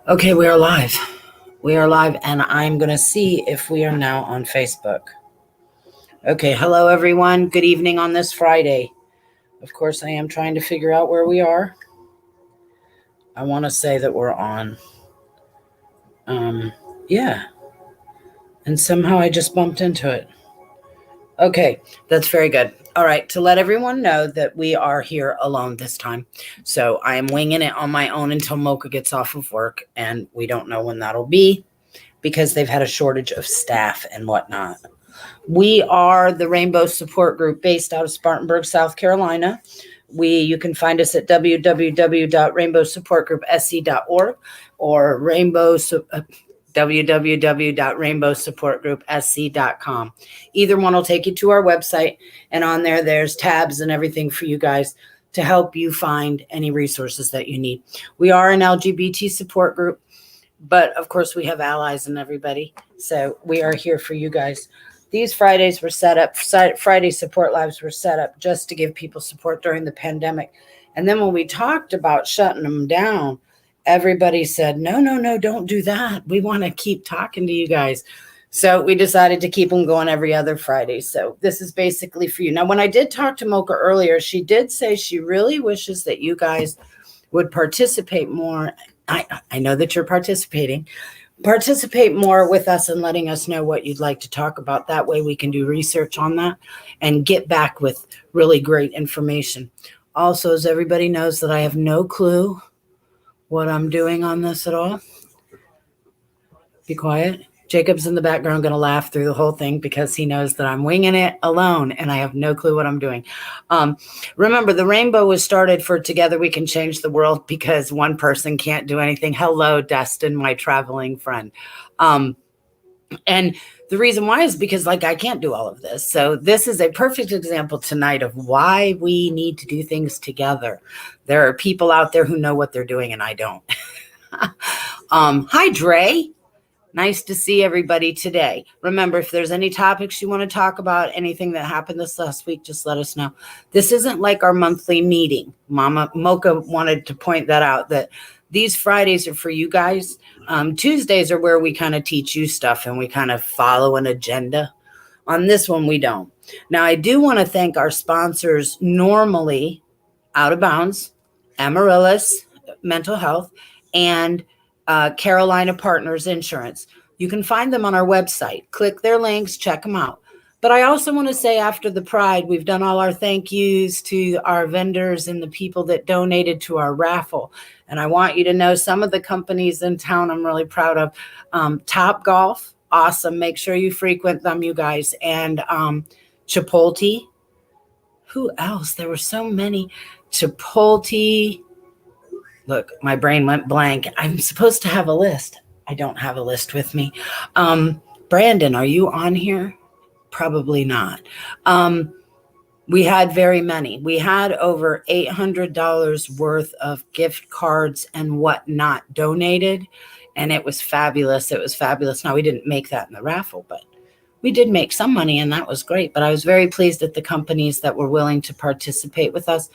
Okay, we are live. We are live, and I'm going to see if we are now on Facebook. Okay, hello everyone. Good evening on this Friday. Of course, I am trying to figure out where we are. I want to say that we're on. Yeah. And somehow I just bumped into it. Okay, that's very good. All right, to let everyone know that we are here alone this time. So I am winging it on my own until Mocha gets off of work, and we don't know when that'll be because they've had a shortage of staff and whatnot. We are the Rainbow Support Group based out of Spartanburg, South Carolina. You can find us at www.rainbowsupportgroupsc.org or www.rainbowsupportgroupsc.com. Either one will take you to our website, and on there's tabs and everything for you guys to help you find any resources that you need. We are an LGBT support group, but of course we have allies and everybody. So we are here for you guys. These Fridays were set up, Friday support lives were set up just to give people support during the pandemic. And then when we talked about shutting them down, everybody said, no, don't do that. We want to keep talking to you guys. So we decided to keep them going every other Friday. So this is basically for you. Now, when I did talk to Mocha earlier, she did say she really wishes that you guys would participate more. I know that you're participating. Participate more with us and letting us know what you'd like to talk about. That way we can do research on that and get back with really great information. Also, as everybody knows, that I have no clue what I'm doing on this at all. Be quiet. Jacob's in the background going to laugh through the whole thing because he knows that I'm winging it alone and I have no clue what I'm doing. Remember, the Rainbow was started for Together We Can Change the World because one person can't do anything. Hello, Dustin, my traveling friend. And the reason why is because I can't do all of this. So this is a perfect example tonight of why we need to do things together. There are people out there who know what they're doing and I don't. Hi, Dre. Nice to see everybody today. Remember, if there's any topics you want to talk about, anything that happened this last week, just let us know. This isn't like our monthly meeting. Mocha wanted to point that out, that these Fridays are for you guys. Tuesdays are where we kind of teach you stuff and we kind of follow an agenda. On this one, we don't. Now, I do want to thank our sponsors normally, Out of Bounds, Amaryllis Mental Health, and Carolina Partners Insurance. You can find them on our website. Click their links, check them out. But I also want to say after the Pride, we've done all our thank yous to our vendors and the people that donated to our raffle. And I want you to know some of the companies in town I'm really proud of. Top Golf, awesome. Make sure you frequent them, you guys. And Chipotle. Who else? There were so many. Chipotle. Look, my brain went blank. I'm supposed to have a list. I don't have a list with me. Brandon, are you on here? Probably not. We had very many. We had over $800 worth of gift cards and whatnot donated, and it was fabulous. It was fabulous. Now, we didn't make that in the raffle, but we did make some money, and that was great. But I was very pleased at the companies that were willing to participate with us.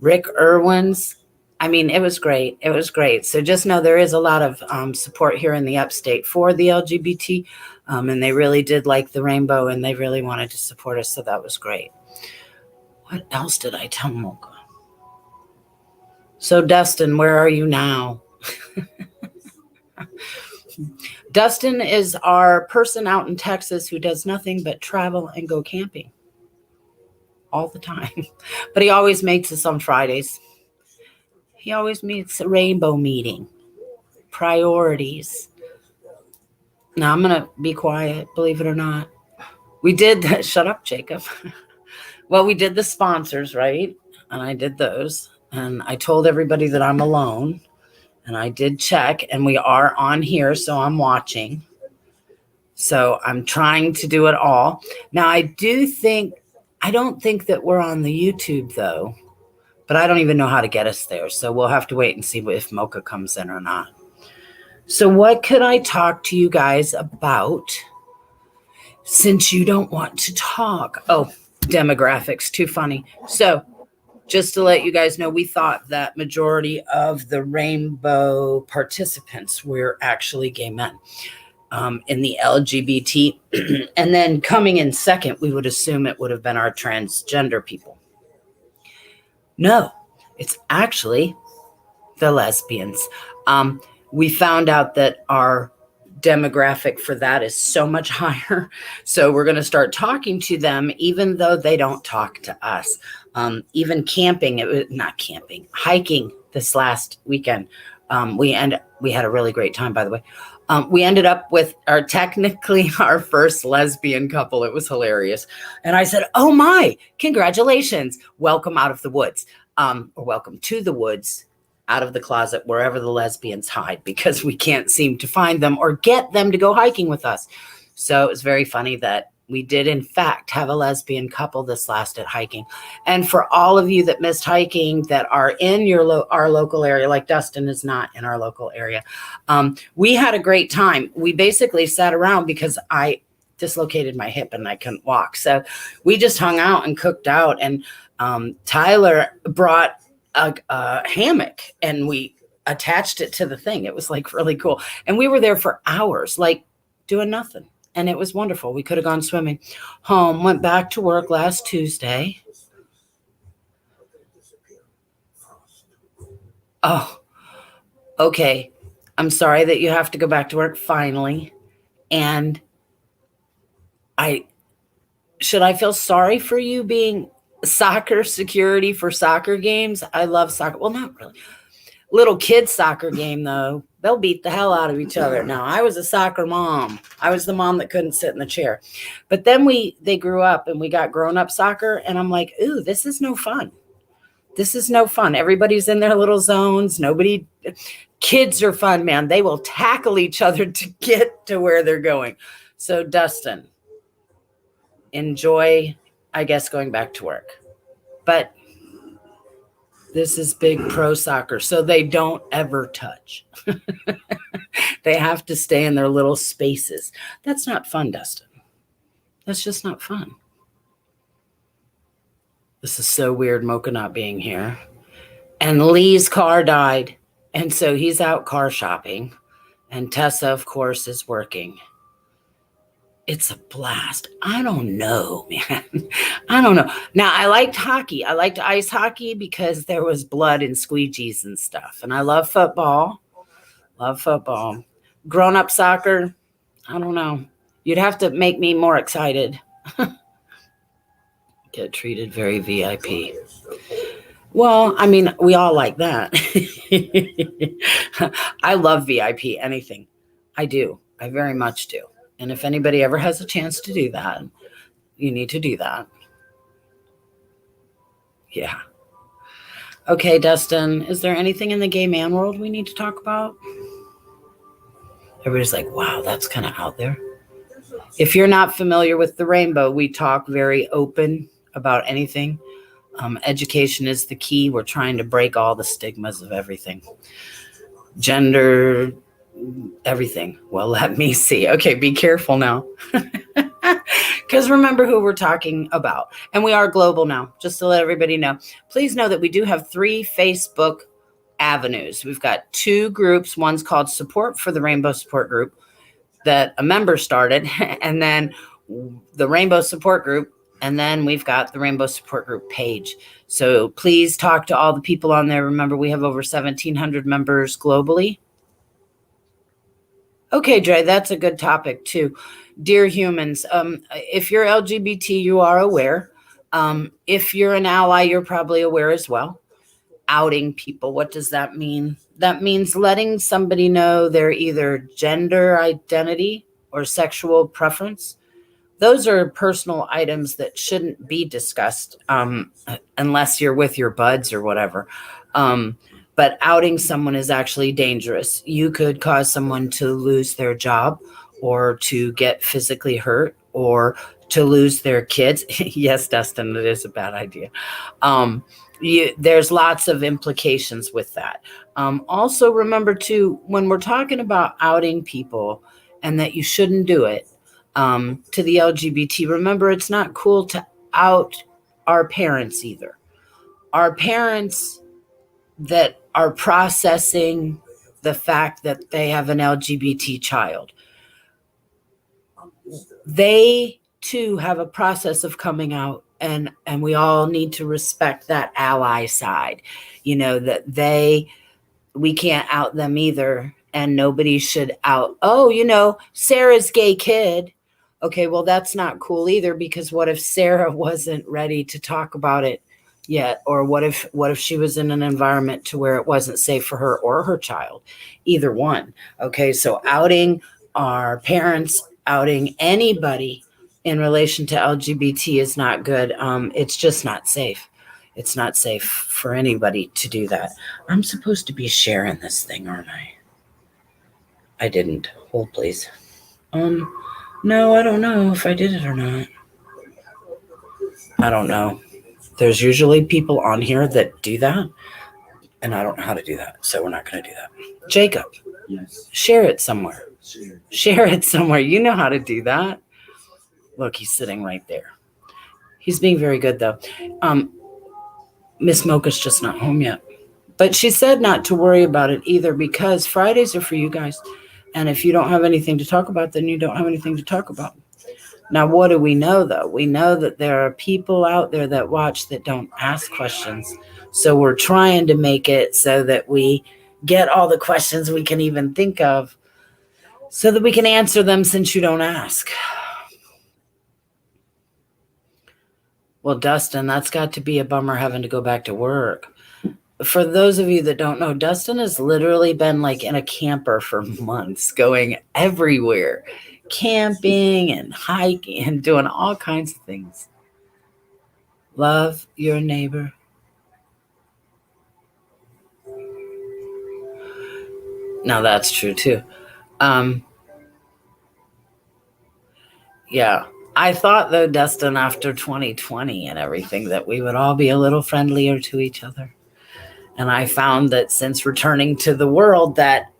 Rick Irwin's. I mean, it was great. It was great. So just know there is a lot of support here in the upstate for the LGBT, and they really did like the Rainbow, and they really wanted to support us, so that was great. What else did I tell Mocha? So, Dustin, where are you now? Dustin is our person out in Texas who does nothing but travel and go camping all the time, but he always makes us on Fridays. He always meets a Rainbow meeting. Priorities. Now I'm going to be quiet, believe it or not. We did, shut up, Jacob. Well, we did the sponsors, right? And I did those. And I told everybody that I'm alone. And I did check, and we are on here, so I'm watching. So I'm trying to do it all. Now, I don't think that we're on the YouTube, though. But I don't even know how to get us there. So we'll have to wait and see if Mocha comes in or not. So what could I talk to you guys about since you don't want to talk? Oh, demographics, too funny. So just to let you guys know, we thought that majority of the rainbow participants were actually gay men in the LGBT. And then coming in second, we would assume it would have been our transgender people. No, it's actually the lesbians. We found out that our demographic for that is so much higher. So we're going to start talking to them, even though they don't talk to us. Even hiking this last weekend. We had a really great time, by the way. We ended up with technically our first lesbian couple. It was hilarious. And I said, oh my, congratulations. Welcome out of the woods, or welcome to the woods, out of the closet, wherever the lesbians hide, because we can't seem to find them or get them to go hiking with us. So it was very funny that we did, in fact, have a lesbian couple this last at hiking. And for all of you that missed hiking that are in our local area, like Dustin is not in our local area, we had a great time. We basically sat around because I dislocated my hip and I couldn't walk. So we just hung out and cooked out. And Tyler brought a hammock and we attached it to the thing. It was like really cool. And we were there for hours, like doing nothing. And it was wonderful. We could have gone swimming. Home, went back to work last Tuesday. Oh, okay. I'm sorry that you have to go back to work finally. And should I feel sorry for you being soccer security for soccer games? I love soccer. Well, not really. Little kids soccer game, though. They'll beat the hell out of each other. Now, I was a soccer mom. I was the mom that couldn't sit in the chair. But then they grew up and we got grown-up soccer. And I'm like, ooh, this is no fun. This is no fun. Everybody's in their little zones. Kids are fun, man. They will tackle each other to get to where they're going. So, Dustin, enjoy, I guess, going back to work. But this is big pro soccer, so they don't ever touch. They have to stay in their little spaces. That's not fun, Dustin. That's just not fun. This is so weird, Mocha not being here. And Lee's car died, and so he's out car shopping. And Tessa, of course, is working. It's a blast. I don't know, man. I don't know. Now, I liked hockey. I liked ice hockey because there was blood and squeegees and stuff. And I love football. Grown-up soccer, I don't know. You'd have to make me more excited. Get treated very VIP. Well, I mean, we all like that. I love VIP, anything. I do. I very much do. And if anybody ever has a chance to do that, you need to do that. Yeah. Okay, Dustin, is there anything in the gay man world we need to talk about? Everybody's like, wow, that's kind of out there. If you're not familiar with the rainbow, we talk very open about anything. Education is the key. We're trying to break all the stigmas of everything. Gender, everything. Well, let me see. Okay, be careful now. Because remember who we're talking about. And we are global now, just to let everybody know. Please know that we do have 3 Facebook avenues. We've got 2 groups. One's called Support for the Rainbow Support Group that a member started, and then the Rainbow Support Group, and then we've got the Rainbow Support Group page. So please talk to all the people on there. Remember, we have over 1,700 members globally. Okay, Dre, that's a good topic too. Dear humans, if you're LGBT, you are aware. If you're an ally, you're probably aware as well. Outing people, what does that mean? That means letting somebody know their either gender identity or sexual preference. Those are personal items that shouldn't be discussed unless you're with your buds or whatever. But outing someone is actually dangerous. You could cause someone to lose their job or to get physically hurt or to lose their kids. Yes, Dustin, it is a bad idea. There's lots of implications with that. Also, remember, too, when we're talking about outing people and that you shouldn't do it to the LGBT, remember, it's not cool to out our parents either. our parents that are processing the fact that they have an LGBT child, they too have a process of coming out, and we all need to respect that ally side, that we can't out them either, and nobody should out, Sarah's gay kid. Okay, well, that's not cool either, because what if Sarah wasn't ready to talk about it yet? Or what if she was in an environment to where it wasn't safe for her or her child? Either one. Okay, so outing our parents, outing anybody in relation to LGBT is not good. It's just not safe. It's not safe for anybody to do that. I'm supposed to be sharing this thing, aren't I? I didn't. Hold, please. No, I don't know if I did it or not. I don't know. There's usually people on here that do that, and I don't know how to do that, so we're not going to do that. Jacob, yes. Share it somewhere. Share it somewhere. You know how to do that. Look, he's sitting right there. He's being very good, though. Miss Mocha's just not home yet. But she said not to worry about it either, because Fridays are for you guys. And if you don't have anything to talk about, then you don't have anything to talk about. Now, what do we know, though? We know that there are people out there that watch that don't ask questions. So we're trying to make it so that we get all the questions we can even think of so that we can answer them since you don't ask. Well, Dustin, that's got to be a bummer having to go back to work. For those of you that don't know, Dustin has literally been like in a camper for months, going everywhere, camping and hiking and doing all kinds of things. Love your neighbor. Now that's true too. Yeah. I thought, though, Dustin, after 2020 and everything, that we would all be a little friendlier to each other. And I found that since returning to the world, that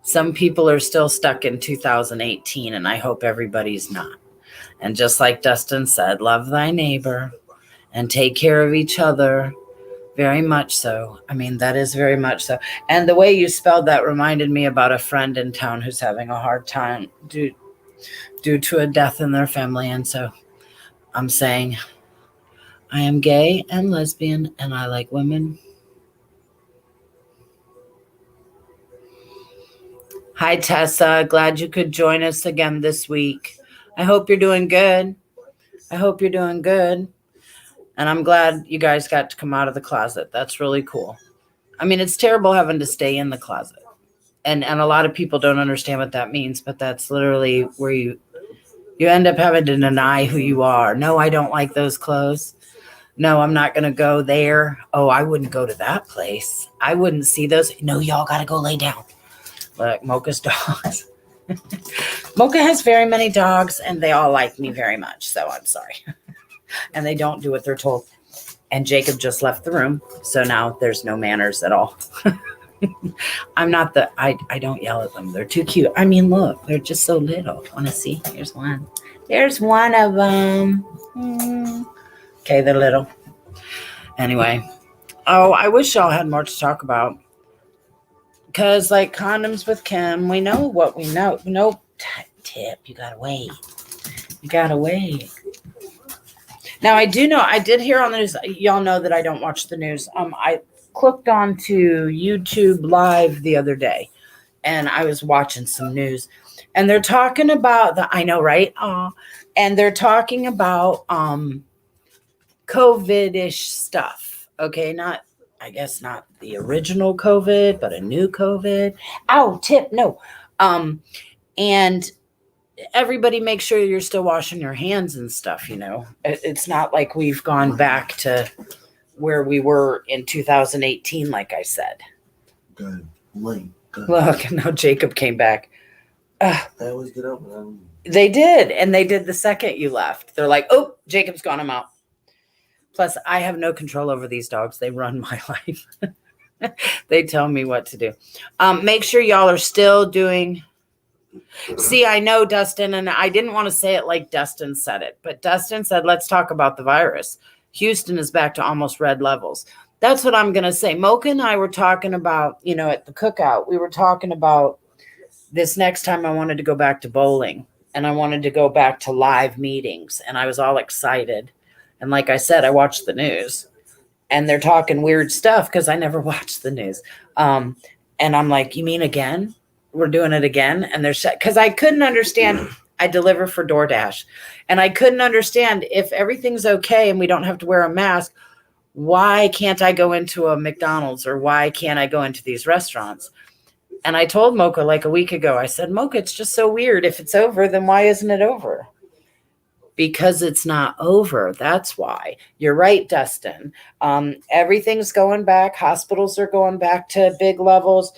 some people are still stuck in 2018, and I hope everybody's not. And just like Dustin said, love thy neighbor and take care of each other. Very much so. I mean, that is very much so. And the way you spelled that reminded me about a friend in town who's having a hard time due to a death in their family. And so I'm saying I am gay and lesbian and I like women. Hi, Tessa. Glad you could join us again this week. I hope you're doing good. And I'm glad you guys got to come out of the closet. That's really cool. I mean, it's terrible having to stay in the closet. And a lot of people don't understand what that means, but that's literally where you end up having to deny who you are. No, I don't like those clothes. No, I'm not going to go there. Oh, I wouldn't go to that place. I wouldn't see those. No, y'all got to go lay down. Look, Mocha's dogs. Mocha has very many dogs, and they all like me very much, so I'm sorry. And they don't do what they're told. And Jacob just left the room, so now there's no manners at all. I'm not I don't yell at them. They're too cute. I mean, look, they're just so little. Want to see? Here's one. There's one of them. Okay, they're little. Anyway. Oh, I wish y'all had more to talk about. Because, like, condoms with Kim, we know what we know. Nope. Tip, you gotta wait. Now, I do know, I did hear on the news, y'all know that I don't watch the news. I clicked onto YouTube Live the other day, and I was watching some news. And they're talking about, I know, right? And they're talking about COVID-ish stuff. Okay, I guess not the original COVID, but a new COVID. Ow, Tip, no. And everybody make sure you're still washing your hands and stuff, It's not like we've gone back to where we were in 2018, like I said. Good. Look, now Jacob came back. They always get up. They did, and they did the second you left. They're like, oh, Jacob's gone, I'm out. Plus, I have no control over these dogs. They run my life. They tell me what to do. Make sure y'all are still doing. See, I know Dustin, and I didn't want to say it like Dustin said it, but Dustin said, let's talk about the virus. Houston is back to almost red levels. That's what I'm going to say. Mocha and I were talking about, at the cookout, we were talking about this next time I wanted to go back to bowling and I wanted to go back to live meetings. And I was all excited. And like I said, I watched the news and they're talking weird stuff because I never watched the news. And I'm like, you mean again? We're doing it again? And they're because I couldn't understand. I deliver for DoorDash and I couldn't understand if everything's okay and we don't have to wear a mask. Why can't I go into a McDonald's or why can't I go into these restaurants? And I told Mocha like a week ago, I said, Mocha, it's just so weird. If it's over, then why isn't it over? Because it's not over. That's why. You're right, Dustin. Everything's going back. Hospitals are going back to big levels.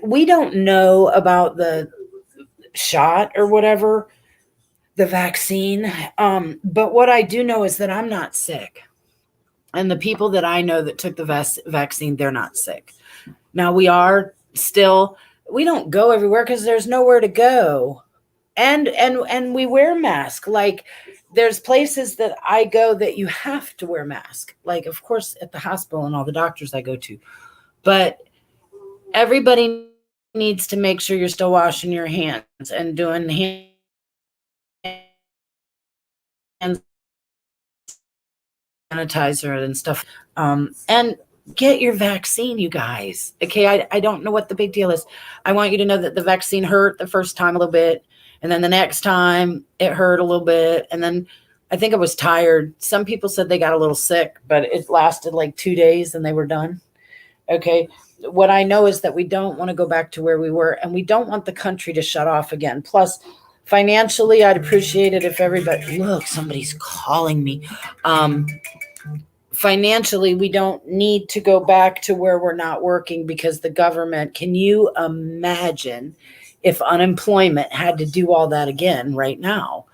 We don't know about the shot or whatever, the vaccine. But what I do know is that I'm not sick. And the people that I know that took the vaccine, they're not sick. Now we don't go everywhere because there's nowhere to go. And we wear masks. Like there's places that I go that you have to wear masks. Like, of course, at the hospital and all the doctors I go to. But everybody needs to make sure you're still washing your hands and doing hand sanitizer and stuff. And get your vaccine, you guys. Okay, I don't know what the big deal is. I want you to know that the vaccine hurt the first time a little bit. And then the next time it hurt a little bit. And then I think I was tired. Some people said they got a little sick, but it lasted like 2 days and they were done. Okay. What I know is that we don't want to go back to where we were and we don't want the country to shut off again. Plus, financially, I'd appreciate it if everybody, look, somebody's calling me. Financially, we don't need to go back to where we're not working because the government, can you imagine if unemployment had to do all that again right now?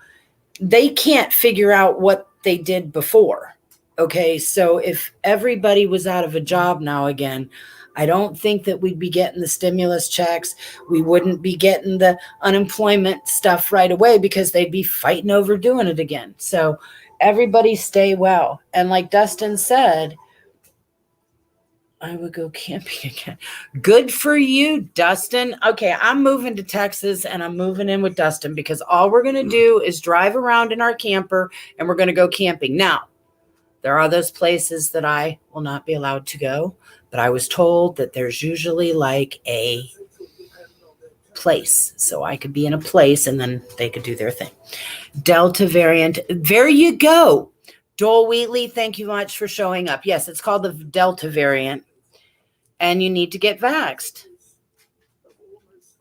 They can't figure out what they did before. Okay, so if everybody was out of a job now again, I don't think that we'd be getting the stimulus checks. We wouldn't be getting the unemployment stuff right away because they'd be fighting over doing it again. So everybody stay well. And like Dustin said, I would go camping again. Good for you, Dustin. Okay, I'm moving to Texas and I'm moving in with Dustin because all we're going to do is drive around in our camper and we're going to go camping. Now, there are those places that I will not be allowed to go, but I was told that there's usually like a place. So I could be in a place and then they could do their thing. Delta variant. There you go. Dole Wheatley, thank you much for showing up. Yes, it's called the Delta variant. And you need to get vaxxed.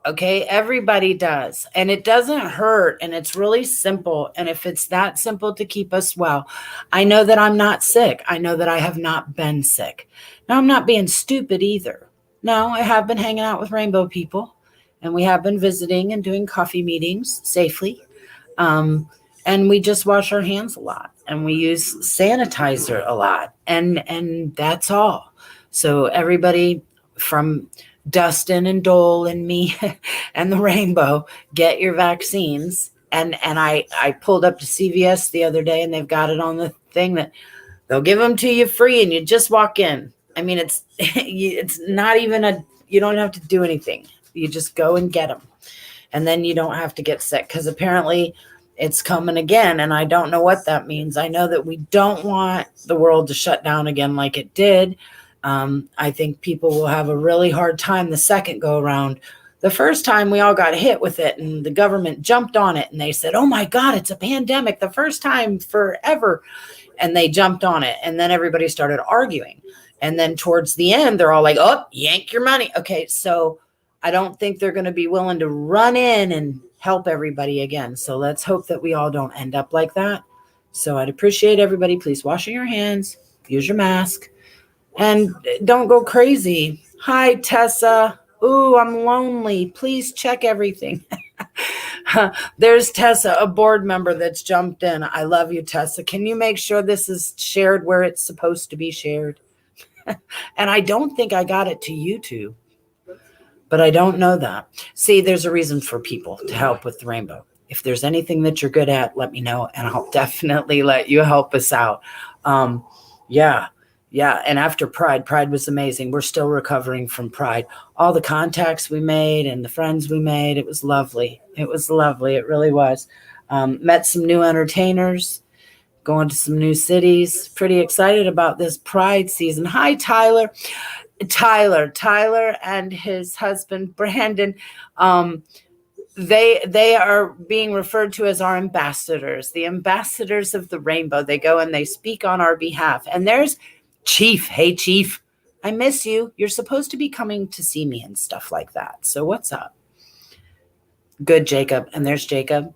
Okay, everybody does. And it doesn't hurt. And it's really simple. And if it's that simple to keep us well, I know that I'm not sick. I know that I have not been sick. Now, I'm not being stupid either. No, I have been hanging out with rainbow people. And we have been visiting and doing coffee meetings safely. And we just wash our hands a lot. And we use sanitizer a lot. And that's all. So everybody from Dustin and Dole and me and the rainbow, get your vaccines. And I pulled up to CVS the other day and they've got it on the thing that they'll give them to you free and you just walk in. I mean, it's not even you don't have to do anything. You just go and get them. And then you don't have to get sick because apparently it's coming again. And I don't know what that means. I know that we don't want the world to shut down again like it did. I think people will have a really hard time the second go around. The first time we all got hit with it and the government jumped on it and they said, oh my God, it's a pandemic. The first time forever. And they jumped on it. And then everybody started arguing. And then towards the end, they're all like, oh, yank your money. Okay. So I don't think they're going to be willing to run in and help everybody again. So let's hope that we all don't end up like that. So I'd appreciate everybody, please washing your hands, use your mask. And don't go crazy. Hi, Tessa. Ooh, I'm lonely. Please check everything. There's Tessa, a board member that's jumped in. I love you, Tessa. Can you make sure this is shared where it's supposed to be shared? And I don't think I got it to YouTube, but I don't know that. See, there's a reason for people to help with the rainbow. if there's anything that you're good at, let me know, and I'll definitely let you help us out. Yeah. And after Pride was amazing. We're still recovering from Pride. All the contacts we made and the friends we made, it was lovely. It really was. Met some new entertainers, going to some new cities. Pretty excited about this Pride season. Hi, Tyler. Tyler and his husband, Brandon, they are being referred to as our ambassadors, the ambassadors of the rainbow. They go and they speak on our behalf. And there's Chief. Hey, Chief, I miss you. You're supposed to be coming to see me and stuff like that. So what's up? Good, Jacob. And there's Jacob,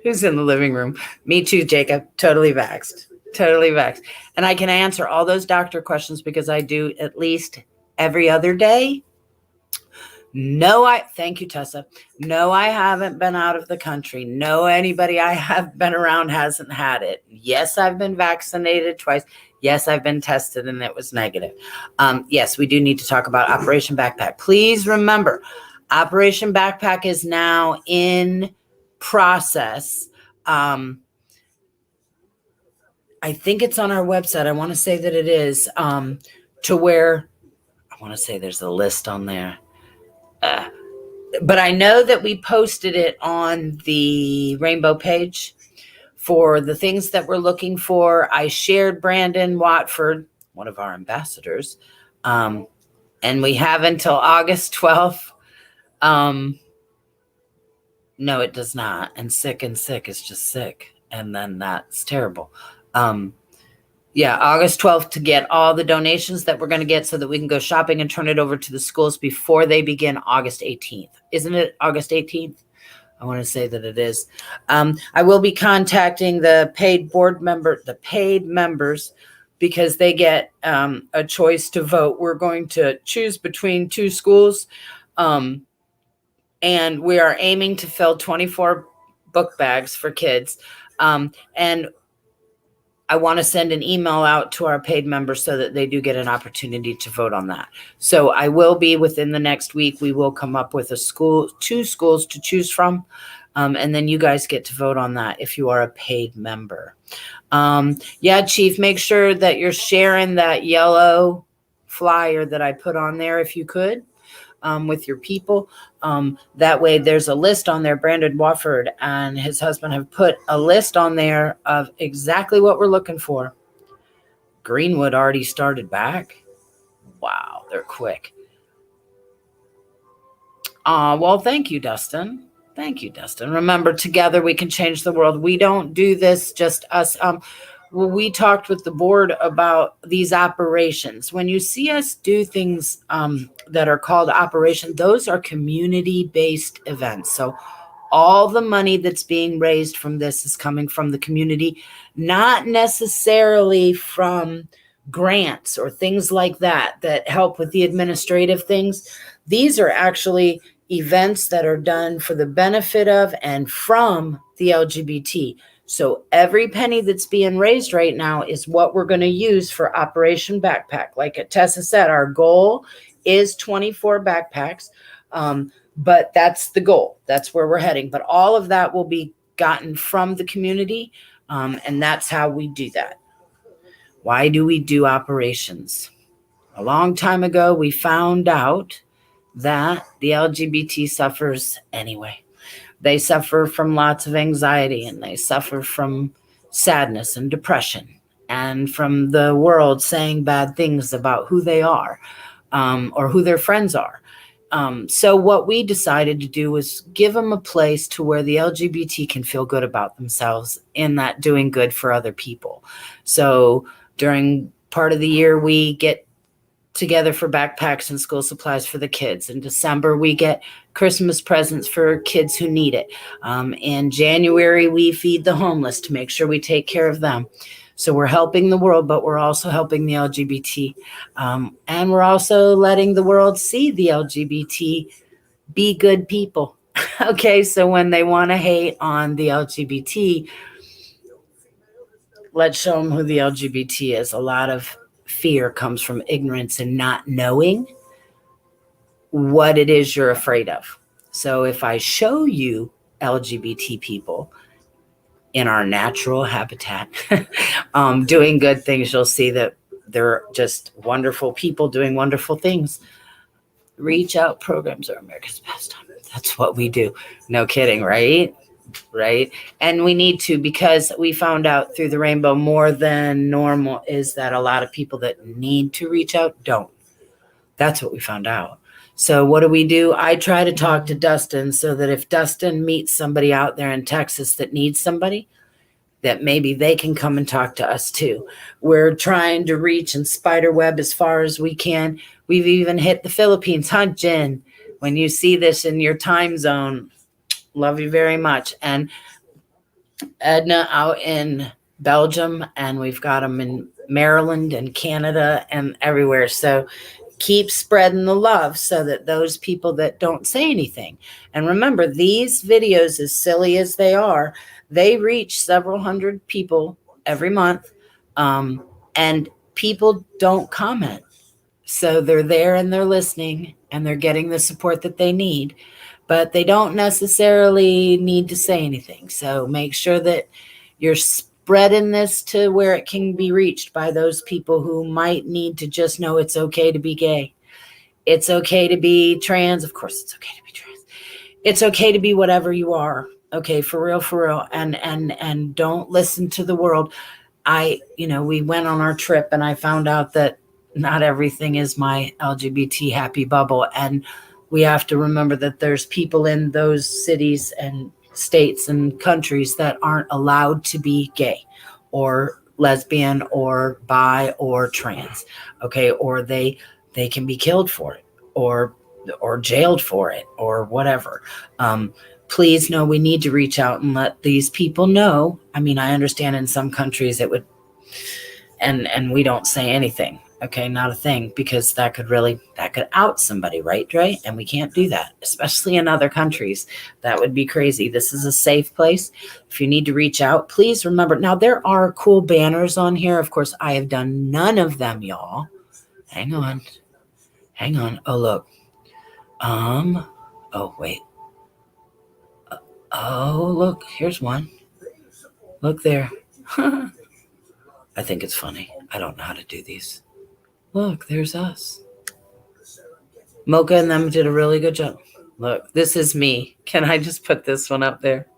who's in the living room. Me too, Jacob. Totally vaxxed. And I can answer all those doctor questions because I do at least every other day. Thank you, Tessa. No, I haven't been out of the country. No, anybody I have been around hasn't had it. Yes, I've been vaccinated twice. Yes, I've been tested and it was negative. Yes, we do need to talk about Operation Backpack. Please remember, Operation Backpack is now in process. I think it's on our website. I want to say that it is, to where I want to say there's a list on there. But I know that we posted it on the Rainbow page for the things that we're looking for. I shared Brandon Watford, one of our ambassadors, and we have until August 12th. No, it does not. And sick is just sick. And then that's terrible. August 12th to get all the donations that we're going to get so that we can go shopping and turn it over to the schools before they begin August 18th. Isn't it August 18th? I want to say that it is. I will be contacting the paid members because they get a choice to vote. We're going to choose between two schools. And we are aiming to fill 24 book bags for kids. And I want to send an email out to our paid members so that they do get an opportunity to vote on that. So I will be within the next week. We will come up with two schools to choose from. And then you guys get to vote on that if you are a paid member. Chief, make sure that you're sharing that yellow flyer that I put on there if you could. With your people. That way there's a list on there. Brandon Wofford and his husband have put a list on there of exactly what we're looking for. Greenwood already started back. Wow, they're quick. Well, thank you, Dustin. Remember, together we can change the world. We don't do this just us. We talked with the board about these operations. When you see us do things that are called operation, those are community-based events. So all the money that's being raised from this is coming from the community, not necessarily from grants or things like that help with the administrative things. These are actually events that are done for the benefit of and from the LGBT. So every penny that's being raised right now is what we're going to use for Operation Backpack. Like Tessa said, our goal is 24 backpacks, but that's the goal. That's where we're heading. But all of that will be gotten from the community, and that's how we do that. Why do we do operations? A long time ago, we found out that the LGBT suffers anyway. They suffer from lots of anxiety, and they suffer from sadness and depression, and from the world saying bad things about who they are, or who their friends are. So what we decided to do was give them a place to where the LGBT can feel good about themselves in that doing good for other people. So during part of the year, we get together for backpacks and school supplies for the kids. In December, we get Christmas presents for kids who need it. In January, we feed the homeless to make sure we take care of them. So we're helping the world, but we're also helping the LGBT. And we're also letting the world see the LGBT be good people. Okay, so when they want to hate on the LGBT, let's show them who the LGBT is. A lot of fear comes from ignorance and not knowing what it is you're afraid of. So if I show you LGBT people in our natural habitat, doing good things, you'll see that they're just wonderful people doing wonderful things. Reach out programs are America's pastime. That's what we do. No kidding, right? Right. And we need to, because we found out through the rainbow more than normal is that a lot of people that need to reach out don't. That's what we found out. So what do? I try to talk to Dustin so that if Dustin meets somebody out there in Texas that needs somebody, that maybe they can come and talk to us too. We're trying to reach and spider web as far as we can. We've even hit the Philippines. Huh, Jen? When you see this in your time zone, love you very much. And Edna out in Belgium, and we've got them in Maryland and Canada and everywhere. So keep spreading the love so that those people that don't say anything. And remember, these videos, as silly as they are, they reach several hundred people every month. And people don't comment. So they're there and they're listening and they're getting the support that they need, but they don't necessarily need to say anything. So make sure that you're spreading this to where it can be reached by those people who might need to just know it's okay to be gay. It's okay to be trans. Of course, it's okay to be trans. It's okay to be whatever you are. Okay, for real. And don't listen to the world. We went on our trip and I found out that not everything is my LGBT happy bubble. And we have to remember that there's people in those cities and states and countries that aren't allowed to be gay or lesbian or bi or trans. Okay. Or they can be killed for it or jailed for it or whatever. Please know we need to reach out and let these people know. I mean, I understand in some countries it would, and we don't say anything. Okay, not a thing, because that could out somebody, right? And we can't do that, especially in other countries. That would be crazy. This is a safe place. If you need to reach out, please remember. Now, there are cool banners on here. Of course, I have done none of them, y'all. Hang on. Oh, look. Oh, wait. Oh, look, here's one. Look there. I think it's funny. I don't know how to do these. Look, there's us. Mocha and them did a really good job. Look, this is me. Can I just put this one up there?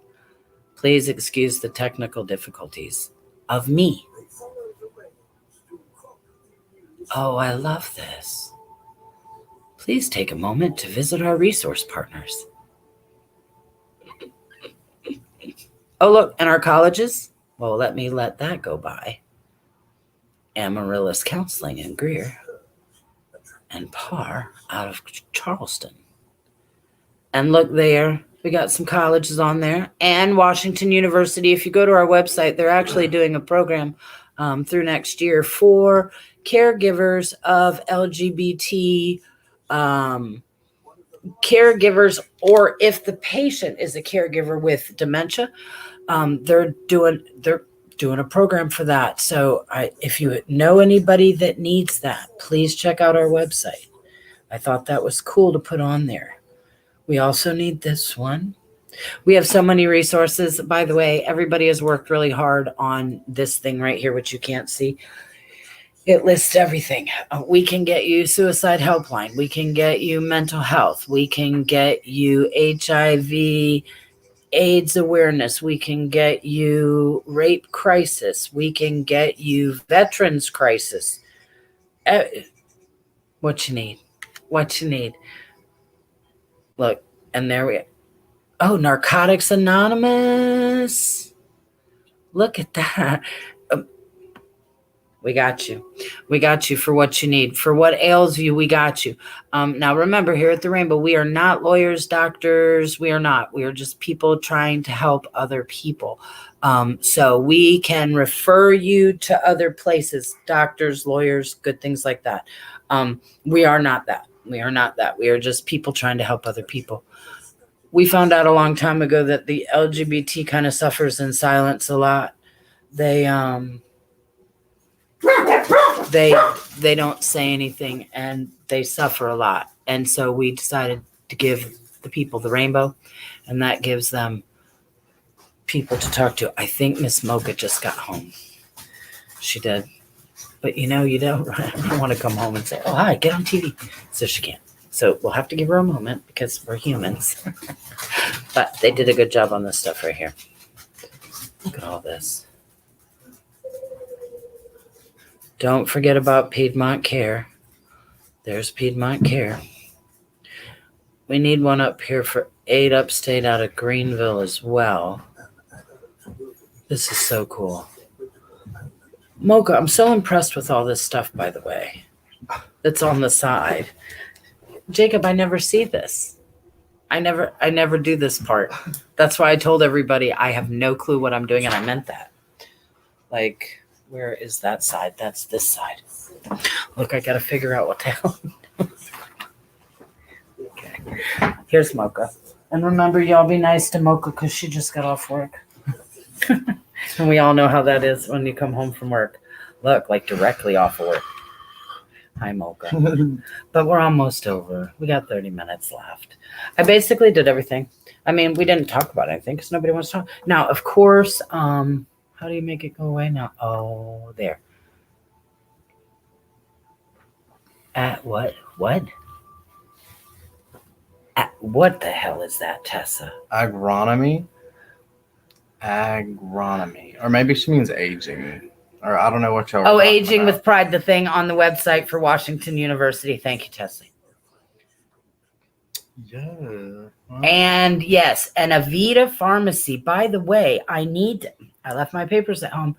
Please excuse the technical difficulties of me. Oh, I love this. Please take a moment to visit our resource partners. Oh, look, and our colleges? Well, let me let that go by. Amaryllis Counseling in Greer, and Parr out of Charleston. And look there, we got some colleges on there, and Washington University. If you go to our website, they're actually doing a program through next year for caregivers of LGBT caregivers, or if the patient is a caregiver with dementia, they're doing a program for that. So if you know anybody that needs that, please check out our website. I thought that was cool to put on there. We also need this one. We have so many resources. By the way, everybody has worked really hard on this thing right here, which you can't see. It lists everything. We can get you suicide helpline. We can get you mental health. We can get you HIV AIDS awareness. We can get you rape crisis. We can get you veterans crisis. What you need. Look, and there we are. Oh, Narcotics Anonymous. Look at that. We got you. We got you for what you need. For what ails you, we got you. Now, remember, here at the Rainbow, we are not lawyers, doctors. We are not. We are just people trying to help other people. So we can refer you to other places, doctors, lawyers, good things like that. We are not that. We are not that. We are just people trying to help other people. We found out a long time ago that the LGBT kind of suffers in silence a lot. They don't say anything and they suffer a lot. And so we decided to give the people the Rainbow, and that gives them people to talk to. I think Miss Mocha just got home. She did. But you don't want to come home and say, oh, hi, get on TV. So she can't. So we'll have to give her a moment because we're humans. But they did a good job on this stuff right here. Look at all this. Don't forget about Piedmont Care. There's Piedmont Care. We need one up here for 8 Upstate out of Greenville as well. This is so cool. Mocha, I'm so impressed with all this stuff, by the way. That's on the side. Jacob, I never see this. I never do this part. That's why I told everybody I have no clue what I'm doing, and I meant that. Like, where is that side? That's this side. Look, I gotta figure out what the hell. Okay. Here's Mocha. And remember, y'all be nice to Mocha because she just got off work. And we all know how that is when you come home from work. Look, like directly off of work. Hi, Mocha. But we're almost over. We got 30 minutes left. I basically did everything. I mean, we didn't talk about anything because nobody wants to talk. Now, of course, how do you make it go away now? Oh, there. At what? What? At what the hell is that, Tessa? Agronomy. Or maybe she means aging. Or I don't know what y'all. Oh, Aging with Pride, the thing on the website for Washington University. Thank you, Tessa. Yeah. And yes, an Avita Pharmacy. By the way, I left my papers at home,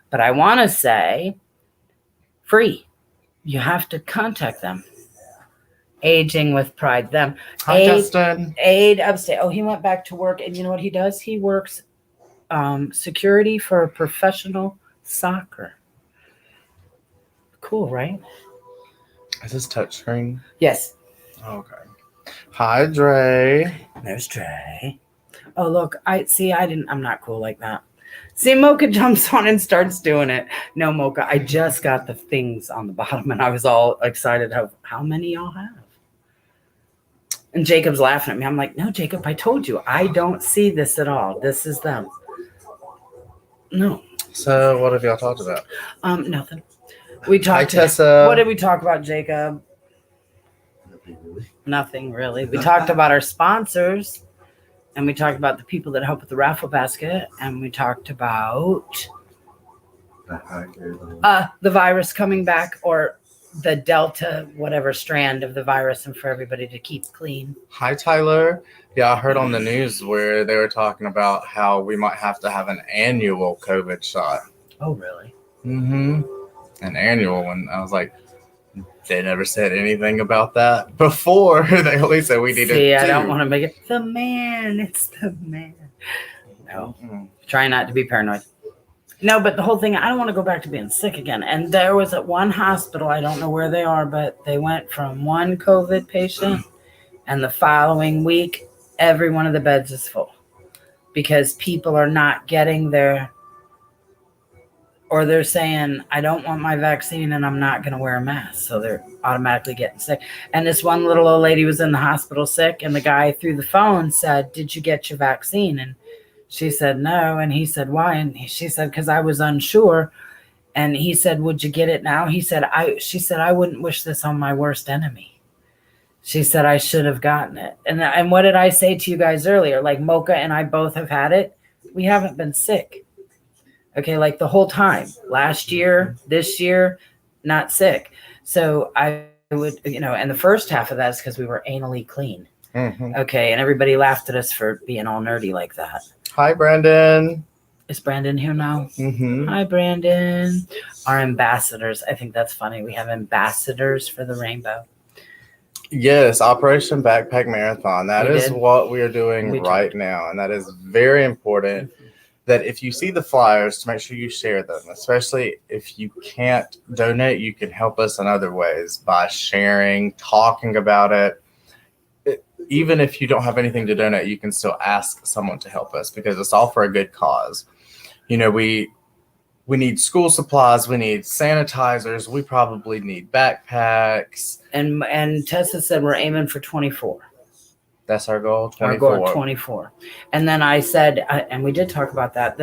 but I want to say free. You have to contact them. Aging with Pride. Them. Hi, Justin. Aid Upstate. Oh, he went back to work, and you know what he does? He works security for professional soccer. Cool, right? Is this touchscreen? Yes. Okay. Hi, Dre. There's Trey. Oh, look, I'm not cool like that. See, Mocha jumps on and starts doing it. No, Mocha, I just got the things on the bottom and I was all excited. How many y'all have? And Jacob's laughing at me. I'm like, no, Jacob, I told you, I don't see this at all. This is them. No. So, what have y'all talked about? Nothing. We talked. Hi, Tessa. What did we talk about, Jacob? Nothing really. We talked about our sponsors, and we talked about the people that help with the raffle basket, and we talked about the virus coming back, or the Delta, whatever strand of the virus, and for everybody to keep clean. Hi, Tyler. Yeah, I heard on the news where they were talking about how we might have to have an annual COVID shot. Oh, really? Mm-hmm. An annual one. I was like, they never said anything about that before. They only said we needed. See, I don't want to make it the man. It's the man. No, try not to be paranoid. No, but the whole thing, I don't want to go back to being sick again. And there was at one hospital, I don't know where they are, but they went from one COVID patient, and the following week, every one of the beds is full because people are not getting their, or they're saying, I don't want my vaccine and I'm not going to wear a mask. So they're automatically getting sick. And this one little old lady was in the hospital sick, and the guy through the phone said, did you get your vaccine? And she said, no. And he said, why? And she said, because I was unsure. And he said, would you get it now? She said, I wouldn't wish this on my worst enemy. She said, I should have gotten it. And what did I say to you guys earlier? Like Mocha and I both have had it. We haven't been sick. Okay. Like the whole time last year, this year, not sick. So I would, and the first half of that is because we were anally clean. Mm-hmm. Okay. And everybody laughed at us for being all nerdy like that. Hi, Brandon. Is Brandon here now? Mm-hmm. Hi, Brandon. Our ambassadors. I think that's funny. We have ambassadors for the rainbow. Yes, Operation Backpack Marathon. That is what we are doing right now. And that is very important that if you see the flyers, to make sure you share them, especially if you can't donate, you can help us in other ways by sharing, talking about it. Even if you don't have anything to donate, you can still ask someone to help us because it's all for a good cause. We need school supplies. We need sanitizers. We probably need backpacks. And Tessa said we're aiming for 24. That's our goal. Our 24. goal 24. And then I said, and we did talk about that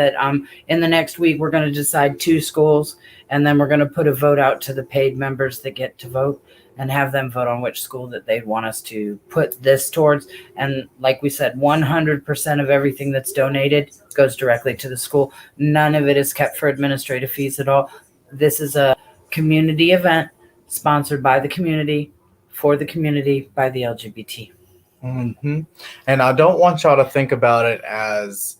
in the next week, we're going to decide 2 schools, and then we're going to put a vote out to the paid members that get to vote and have them vote on which school that they'd want us to put this towards. And like we said, 100% of everything that's donated goes directly to the school. None of it is kept for administrative fees at all. This is a community event sponsored by the community, for the community, by the LGBT. Mm-hmm. And I don't want y'all to think about it as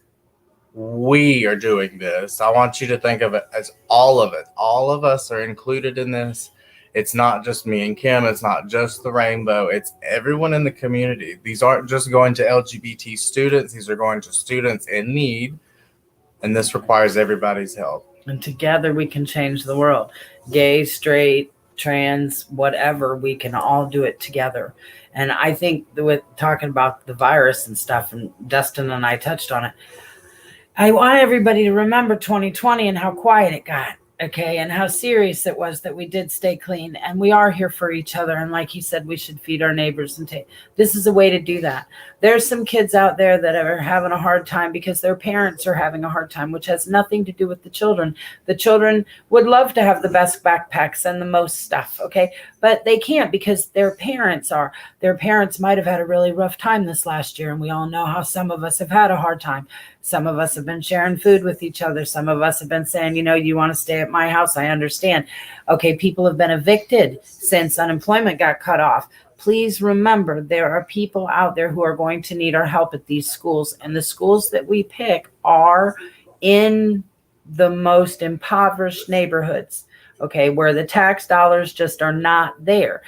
we are doing this. I want you to think of it as all of it. All of us are included in this. It's not just me and Kim. It's not just the rainbow. It's everyone in the community. These aren't just going to LGBT students. These are going to students in need. And this requires everybody's help. And together we can change the world. Gay, straight, trans, whatever, we can all do it together. And I think with talking about the virus and stuff, and Dustin and I touched on it, I want everybody to remember 2020 and how quiet it got, okay, and how serious it was that we did stay clean, and we are here for each other. And like he said, we should feed our neighbors, and this is a way to do that. There's some kids out there that are having a hard time because their parents are having a hard time, which has nothing to do with the children. The children would love to have the best backpacks and the most stuff, okay, but they can't because their parents are. Their parents might have had a really rough time this last year, and we all know how some of us have had a hard time. Some of us have been sharing food with each other. Some of us have been saying, you want to stay at my house. I understand. Okay, people have been evicted since unemployment got cut off. Please remember, there are people out there who are going to need our help at these schools. And the schools that we pick are in the most impoverished neighborhoods, okay, where the tax dollars just are not there.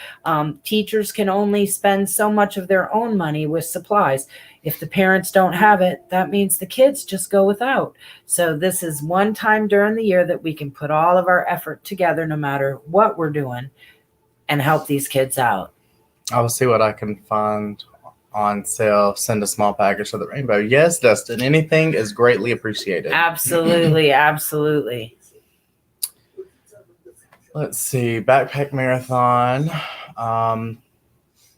Teachers can only spend so much of their own money with supplies. If the parents don't have it, that means the kids just go without. So this is one time during the year that we can put all of our effort together, no matter what we're doing, and help these kids out. I will see what I can find on sale. Send a small package to the rainbow. Yes, Dustin, anything is greatly appreciated. Absolutely, absolutely. Let's see, backpack marathon.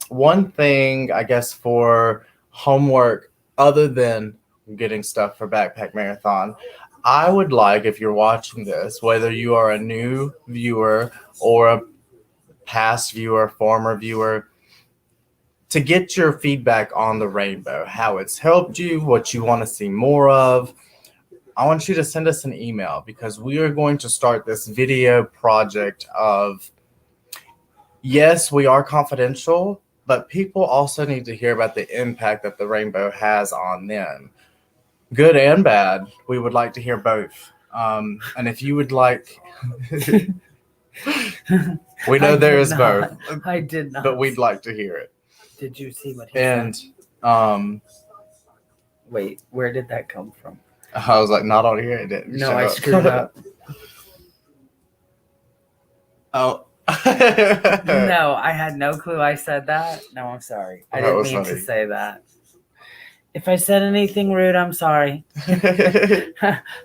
One thing, I guess, for homework, other than getting stuff for backpack marathon, I would like, if you're watching this, whether you are a new viewer or a past viewer, former viewer, to get your feedback on the rainbow, how it's helped you, what you want to see more of. I want you to send us an email, because we are going to start this video project of, yes, we are confidential, but people also need to hear about the impact that the rainbow has on them. Good and bad. We would like to hear both. And if you would like, we know there is both. I did not. But we'd like to hear it. Did you see what he said? And wait, where did that come from? I was like, not on here. It didn't. No, I screwed up. Oh. No, I had no clue I said that. No, I'm sorry. I didn't mean to say that. If I said anything rude, I'm sorry.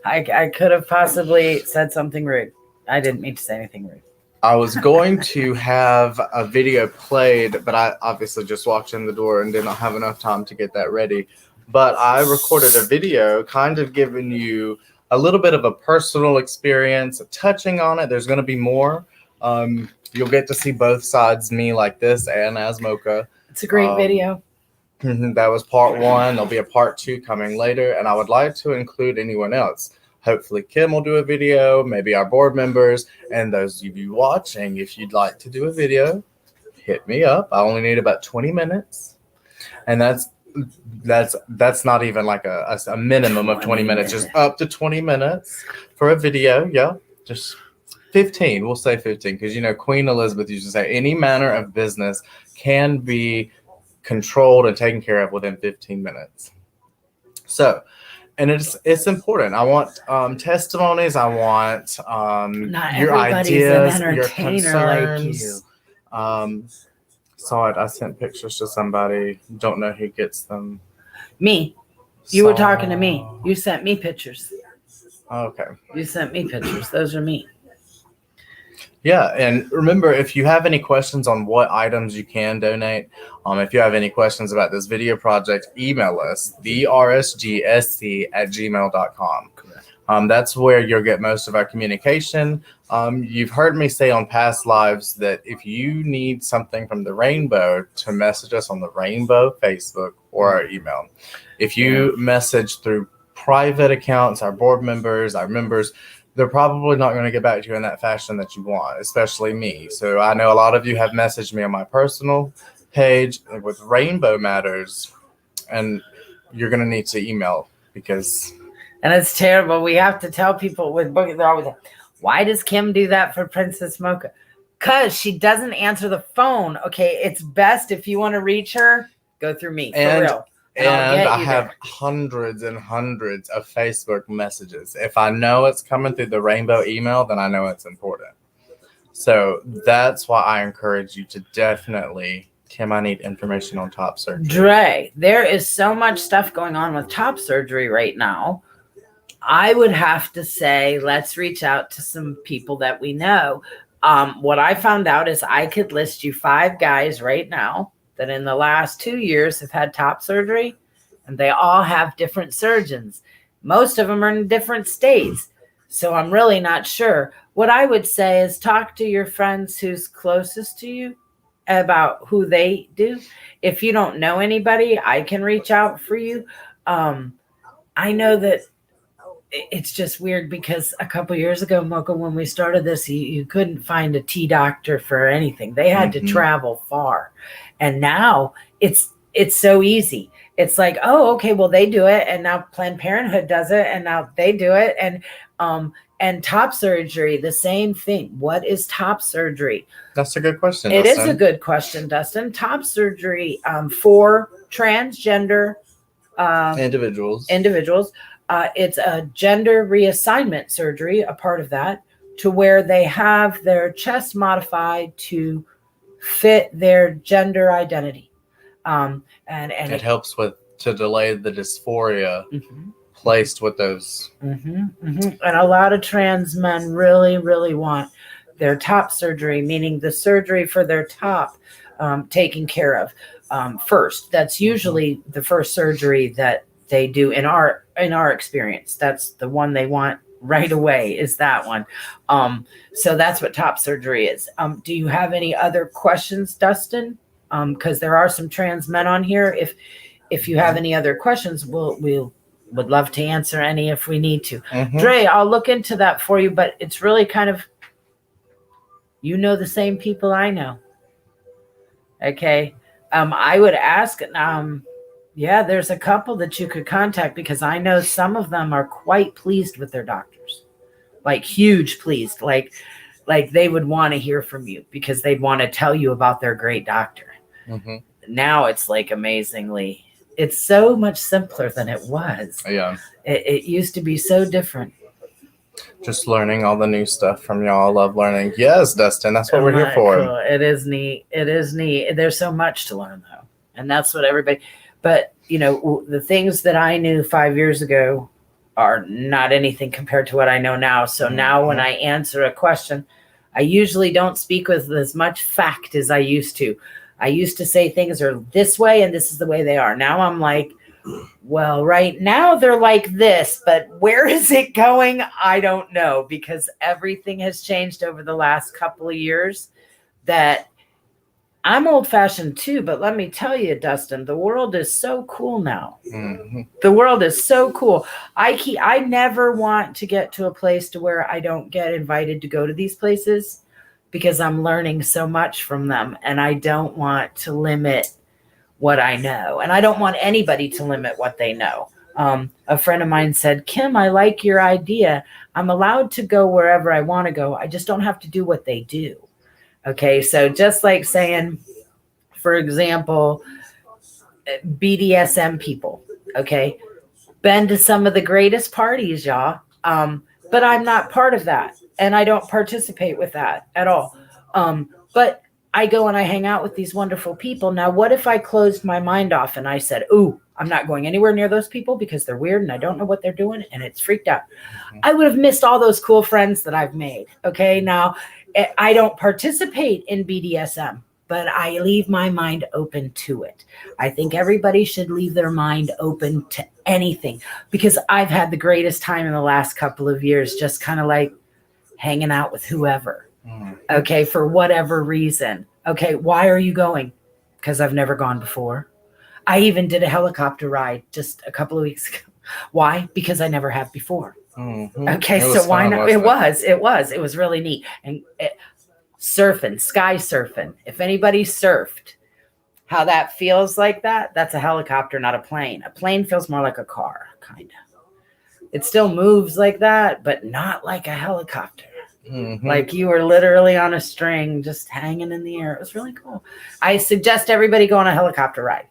I could have possibly said something rude. I didn't mean to say anything rude. I was going to have a video played, but I obviously just walked in the door and did not have enough time to get that ready. But I recorded a video kind of giving you a little bit of a personal experience, touching on it. There's going to be more. You'll get to see both sides, me like this and as Mocha. It's a great video. That was part 1. There'll be a part 2 coming later, and I would like to include anyone else. Hopefully Kim will do a video, maybe our board members, and those of you watching, if you'd like to do a video, hit me up. I only need about 20 minutes. And that's not even like a minimum of 20 minutes, just up to 20 minutes for a video. Yeah, just 15. We'll say 15, because Queen Elizabeth used to say any manner of business can be controlled and taken care of within 15 minutes. So, and it's important. I want testimonies. I want your ideas, your concerns. Saw it. I sent pictures to somebody. Don't know who gets them. Me. You were talking to me. You sent me pictures. Okay. You sent me pictures. Those are me. Yeah, and remember, if you have any questions on what items you can donate, if you have any questions about this video project, email us, thersgsc@gmail.com. Correct. That's where you'll get most of our communication. You've heard me say on past lives that if you need something from the Rainbow, to message us on the Rainbow Facebook or our email. If you message through private accounts, our board members, our members, they're probably not going to get back to you in that fashion that you want, especially me. So I know a lot of you have messaged me on my personal page with Rainbow Matters, and you're going to need to email because... And it's terrible. We have to tell people with booking, they're always like, why does Kim do that for Princess Mocha? Because she doesn't answer the phone. Okay, it's best if you want to reach her, go through me, for real. And I have there. hundreds and hundreds of Facebook messages. If I know it's coming through the Rainbow email, then I know it's important. So that's why I encourage you to definitely, Kim, I need information on top surgery. Dre, there is so much stuff going on with top surgery right now. I would have to say, let's reach out to some people that we know. What I found out is I could list you 5 guys right now that in the last 2 years have had top surgery, and they all have different surgeons. Most of them are in different states. So I'm really not sure. What I would say is talk to your friends who's closest to you about who they do. If you don't know anybody, I can reach out for you. I know that it's just weird because a couple years ago, Mocha, when we started this, you couldn't find a T doctor for anything. They had to travel far. And now it's so easy. It's like, oh, okay, well, they do it. And now Planned Parenthood does it. And now they do it. And top surgery, the same thing. What is top surgery? That's a good question, It Dustin. is a good question, Dustin. Top surgery for transgender individuals. It's a gender reassignment surgery, a part of that, to where they have their chest modified to fit their gender identity. And it helps to delay the dysphoria placed with those. And a lot of trans men really, really want their top surgery, meaning the surgery for their top taken care of first. That's usually the first surgery that they do in our experience. That's the one they want right away, is that one. So that's what top surgery is. Do you have any other questions, Dustin? Because there are some trans men on here. If you have any other questions, we would love to answer any if we need to. Dre, I'll look into that for you, but it's really kind of, the same people I know. Okay. I would ask, there's a couple that you could contact because I know some of them are quite pleased with their doctors, like huge pleased, like they would want to hear from you because they'd want to tell you about their great doctor. Now it's like amazingly, it's so much simpler than it was. Yeah. It used to be so different. Just learning all the new stuff from y'all. I love learning. Yes, Dustin, that's what we're here for. Cool. It is neat. There's so much to learn though. And that's what everybody, but the things that I knew 5 years ago are not anything compared to what I know now. So now when I answer a question, I usually don't speak with as much fact as I used to. I used to say things are this way and this is the way they are. Now I'm like, well, right now they're like this, but where is it going? I don't know, because everything has changed over the last couple of years. That I'm old fashioned too, but let me tell you, Dustin, the world is so cool now. The world is so cool. I never want to get to a place to where I don't get invited to go to these places because I'm learning so much from them, and I don't want to limit what I know, and I don't want anybody to limit what they know. A friend of mine said, Kim, I like your idea. I'm allowed to go wherever I want to go. I just don't have to do what they do. Okay, so just like saying, for example, BDSM people, okay, been to some of the greatest parties, y'all, but I'm not part of that, and I don't participate with that at all. But I go and I hang out with these wonderful people. Now, what if I closed my mind off and I said, ooh, I'm not going anywhere near those people because they're weird and I don't know what they're doing and it's freaked out. Mhm. I would have missed all those cool friends that I've made. Okay. Now, I don't participate in BDSM, but I leave my mind open to it. I think everybody should leave their mind open to anything because I've had the greatest time in the last couple of years, just kind of like hanging out with whoever. Mhm. Okay. For whatever reason. Okay. Why are you going? Because I've never gone before. I even did a helicopter ride just a couple of weeks ago. Why? Because I never have before. Mhm. Okay, It was so why fun, not? wasn't It was really neat. And surfing, sky surfing. If anybody surfed, how that feels like that's a helicopter, not a plane. A plane feels more like a car, kind of. It still moves like that, but not like a helicopter. Mhm. Like you were literally on a string, just hanging in the air. It was really cool. I suggest everybody go on a helicopter ride.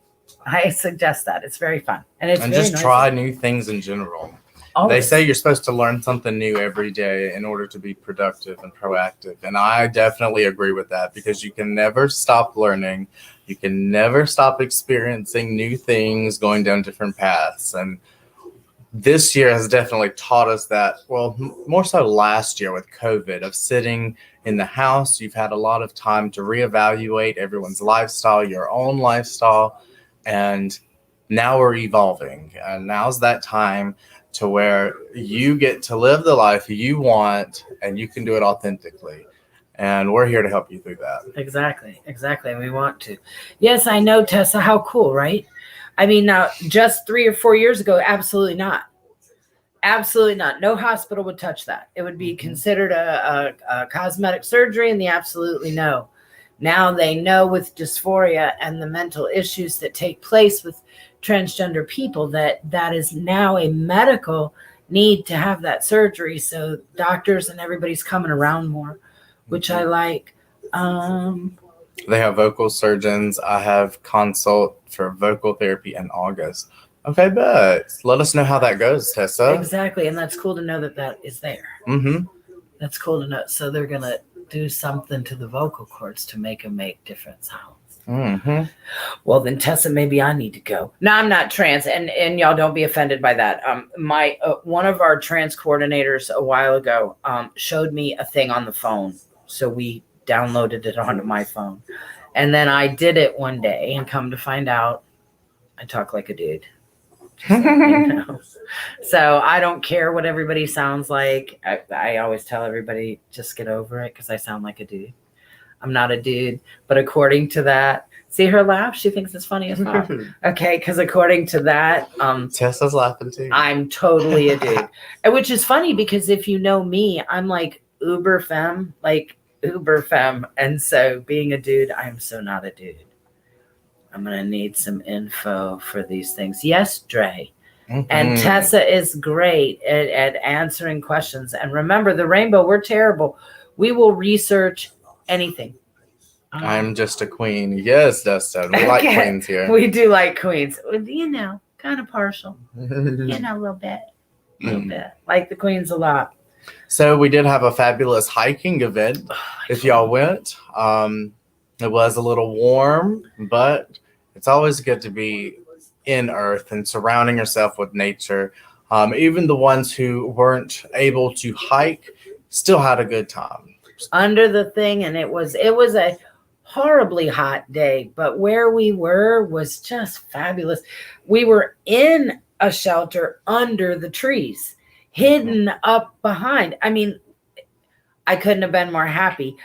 I suggest that. It's very fun. And it's and very just noisy. try new things in general. They Always. say you're supposed to learn something new every day in order to be productive and proactive. And I definitely agree with that because you can never stop learning. You can never stop experiencing new things, going down different paths. And this year has definitely taught us that, well, more so last year with COVID, of sitting in the house. You've had a lot of time to reevaluate everyone's lifestyle, your own lifestyle. And now we're evolving. And now's that time to where you get to live the life you want and you can do it authentically. And we're here to help you through that. Exactly. And we want to. Yes, I know, Tessa. How cool, right? I mean, now, just 3 or 4 years ago, absolutely not. Absolutely not. No hospital would touch that. It would be considered a cosmetic surgery, and the absolutely no. Now they know with dysphoria and the mental issues that take place with transgender people that is now a medical need to have that surgery. So doctors and everybody's coming around more, which I like. They have vocal surgeons. I have consult for vocal therapy in August. Okay, but let us know how that goes, Tessa. Exactly. And that's cool to know that is there. Mm-hmm. That's cool to know. So they're going to do something to the vocal cords to make them make different sounds. Mm-hmm. Well, then Tessa, maybe I need to go. No, I'm not trans, and y'all don't be offended by that. My one of our trans coordinators a while ago showed me a thing on the phone, so we downloaded it onto my phone, and then I did it one day, and come to find out, I talk like a dude. Just so you know. So I don't care what everybody sounds like. I always tell everybody, just get over it because I sound like a dude. I'm not a dude, but according to that, see her laugh? She thinks it's funny as fuck. Okay, because according to that, Tessa's laughing too. I'm totally a dude. And which is funny because if you know me, I'm like uber femme. And so being a dude, I'm so not a dude. I'm going to need some info for these things. Yes, Dre. Mhm. And Tessa is great at answering questions. And remember, the Rainbow, we're terrible. We will research anything. I'm just a queen. Yes, Dustin. We like Okay. queens here. We do like queens. You know, kind of partial. You know, a little bit. Like the queens a lot. So we did have a fabulous hiking event. If y'all went, it was a little warm, but it's always good to be in earth and surrounding yourself with nature. Even the ones who weren't able to hike still had a good time. Under the thing, and it was a horribly hot day, but where we were was just fabulous. We were in a shelter under the trees, hidden up behind. I mean, I couldn't have been more happy.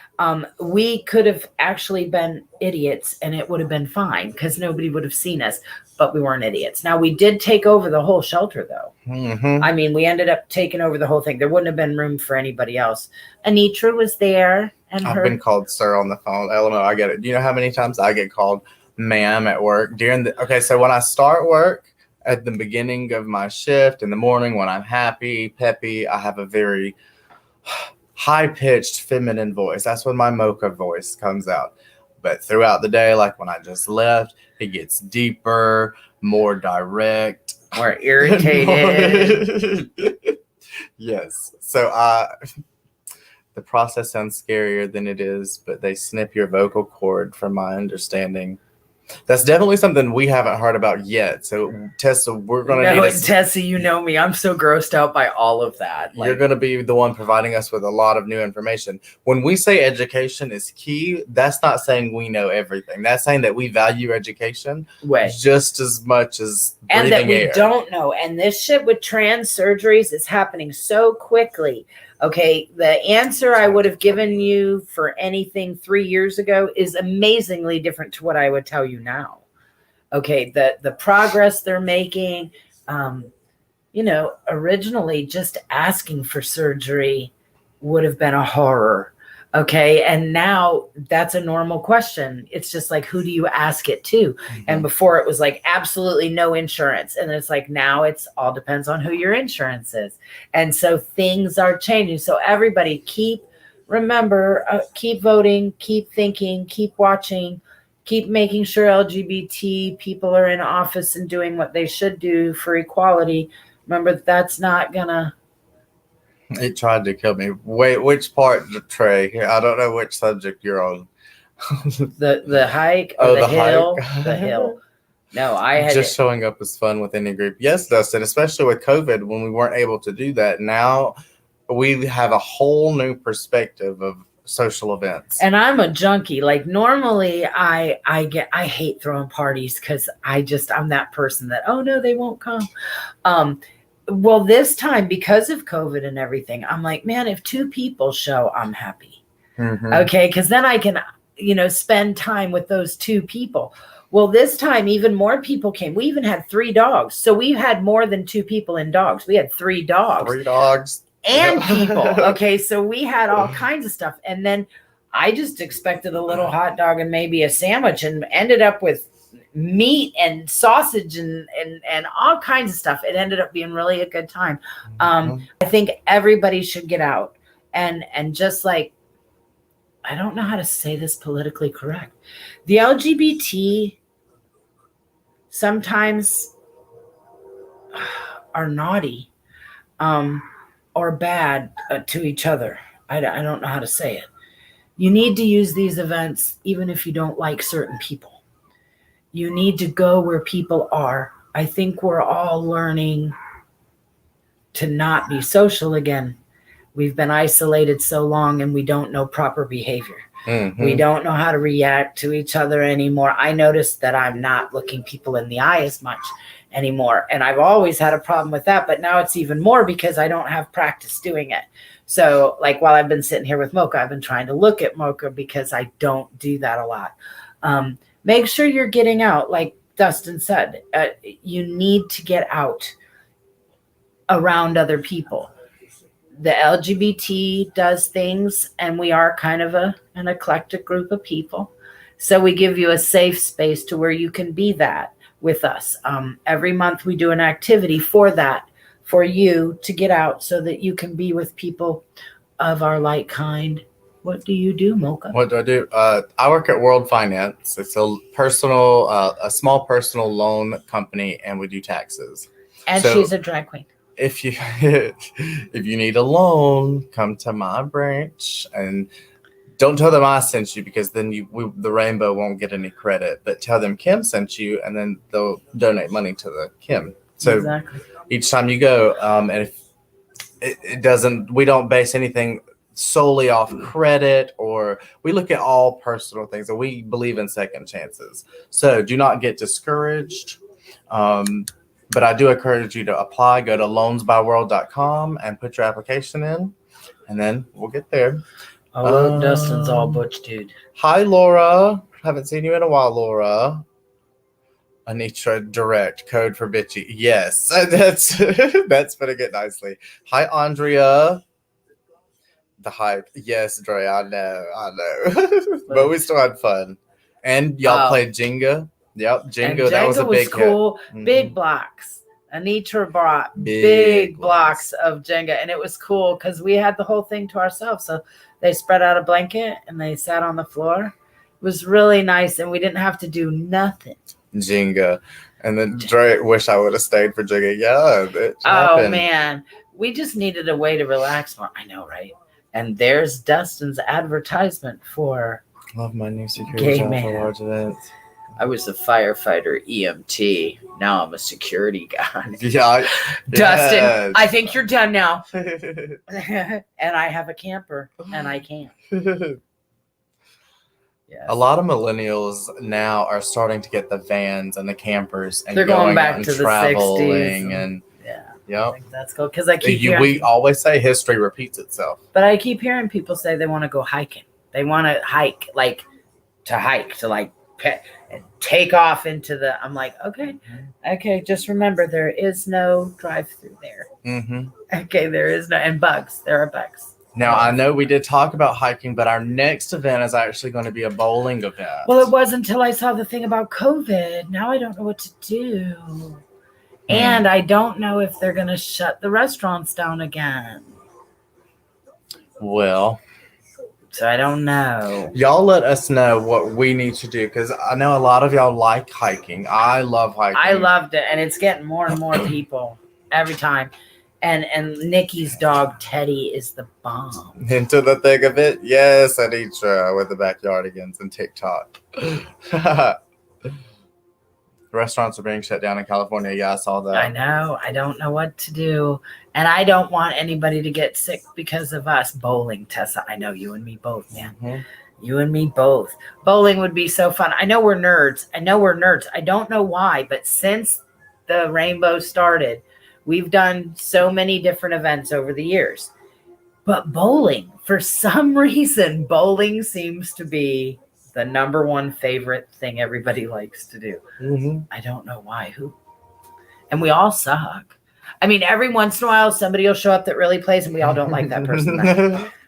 We could have actually been idiots and it would have been fine because nobody would have seen us, but we weren't idiots. Now, we did take over the whole shelter, though. Mm-hmm. I mean, we ended up taking over the whole thing. There wouldn't have been room for anybody else. Anitra was there. And I've been called sir on the phone. LMO, I get it. Do you know how many times I get called ma'am at work? Okay, so when I start work at the beginning of my shift in the morning, when I'm happy, peppy, I have a very high-pitched feminine voice. That's when my mocha voice comes out. But throughout the day, like when I just left, it gets deeper, more direct, more irritated. Yes. So the process sounds scarier than it is, but they snip your vocal cord from my understanding. That's definitely something we haven't heard about yet. So, Tessa, we're going to need Tessa, you know me. I'm so grossed out by all of that. You're going to be the one providing us with a lot of new information. When we say education is key, that's not saying we know everything. That's saying that we value education just as much as breathing and that we air. don't know. And this shit with trans surgeries is happening so quickly. Okay, the answer I would have given you for anything 3 years ago is amazingly different to what I would tell you now. Okay, the progress they're making, originally just asking for surgery would have been a horror. Okay, and now that's a normal question. It's just like, who do you ask it to? Mm-hmm. And before it was like absolutely no insurance. And it's like now it's all depends on who your insurance is. And so things are changing. So everybody keep voting, keep thinking, keep watching, keep making sure LGBT people are in office and doing what they should do for equality. Remember, that's not gonna. It tried to kill me. Wait, which part, Trey? I don't know which subject you're on. the hike or the hill? The hill. No, I had just showing up is fun with any group. Yes, Dustin, especially with COVID when we weren't able to do that. Now we have a whole new perspective of social events. And I'm a junkie. Like normally I hate throwing parties because I'm that person that, oh no, they won't come. Well, this time, because of COVID and everything, I'm like, man, if 2 people show, I'm happy. Mm-hmm. Okay. Because then I can, spend time with those 2 people. Well, this time, even more people came. We even had 3 dogs. So we had more than 2 people in dogs. We had 3 dogs. 3 dogs. And people. Okay. So we had all kinds of stuff. And then I just expected a little hot dog and maybe a sandwich and ended up with meat and sausage and all kinds of stuff. It ended up being really a good time. I think everybody should get out and just like, I don't know how to say this politically correct. The LGBT sometimes are naughty or bad to each other. I don't know how to say it. You need to use these events even if you don't like certain people. You need to go where people are. I think we're all learning to not be social again. We've been isolated so long and we don't know proper behavior. Mm-hmm. We don't know how to react to each other anymore. I noticed that I'm not looking people in the eye as much anymore. And I've always had a problem with that, but now it's even more because I don't have practice doing it. So like while I've been sitting here with Mocha, I've been trying to look at Mocha because I don't do that a lot. Make sure you're getting out. Like Dustin said, you need to get out around other people. The LGBT does things, and we are kind of an eclectic group of people. So we give you a safe space to where you can be that with us. Every month we do an activity for that, for you to get out so that you can be with people of our like kind. What do you do, Mocha? What do I do? I work at World Finance. It's a small personal loan company, and we do taxes. And so she's a drag queen. If you need a loan, come to my branch and don't tell them I sent you because then the Rainbow won't get any credit. But tell them Kim sent you, and then they'll donate money to the Kim. So exactly. Each time you go, and if it doesn't, we don't base anything solely off credit, or we look at all personal things, and we believe in second chances. So do not get discouraged. But I do encourage you to apply. Go to loansbyworld.com and put your application in, and then we'll get there. Oh, look, Dustin's all butch, dude. Hi, Laura. Haven't seen you in a while, Laura. Anitra Direct, code for bitchy. Yes, that's putting it nicely. Hi, Andrea. The hype. Yes, Dre, I know. But we still had fun. And y'all played Jenga. Yep, Jenga, that was a big cool. Hit. Big blocks. Anitra brought big blocks of Jenga, and it was cool because we had the whole thing to ourselves. So they spread out a blanket and they sat on the floor. It was really nice, and we didn't have to do nothing. Jenga. And then Dre, wish I would have stayed for Jenga. Yeah, it happened. Oh, man. We just needed a way to relax more. I know, right? And there's Dustin's advertisement for love my new security job for large events. I was a firefighter EMT. Now I'm a security guy. Yeah. Dustin, I think you're done now. And I have a camper and I can't. Yes. A lot of millennials now are starting to get the vans and the campers and They're going back out and to the traveling 60s and yeah. I yep. think that's cool. Because I keep hearing, We always say history repeats itself. but I keep hearing people say they want to go hiking. They want to hike, like and take off into the. I'm like, okay. Just remember, there is no drive-through there. Mm-hmm. Okay, there is no, and bugs. There are bugs. Now, I know we did talk about hiking, but our next event is actually going to be a bowling event. Well, it was until I saw the thing about COVID. Now I don't know what to do. And I don't know if they're going to shut the restaurants down again. Well, So I don't know. y'all let us know what we need to do because I know a lot of y'all like hiking. I love hiking. I loved it. And it's getting more and more people every time. And Nikki's dog, Teddy, is the bomb. Into the thick of it. Yes, Anitra with the backyardigans and TikTok. Restaurants are being shut down in California. Yeah, I saw that. I know. I don't know what to do. And I don't want anybody to get sick because of us. Bowling, Tessa. I know you and me both, man. Mhm. You and me both. Bowling would be so fun. I know we're nerds. I don't know why, but since the rainbow started, we've done so many different events over the years. But bowling, for some reason, bowling seems to be the number one favorite thing everybody likes to do. Mhm. I don't know why. Who? And we all suck. I mean, every once in a while, somebody will show up that really plays, and we all don't like that person.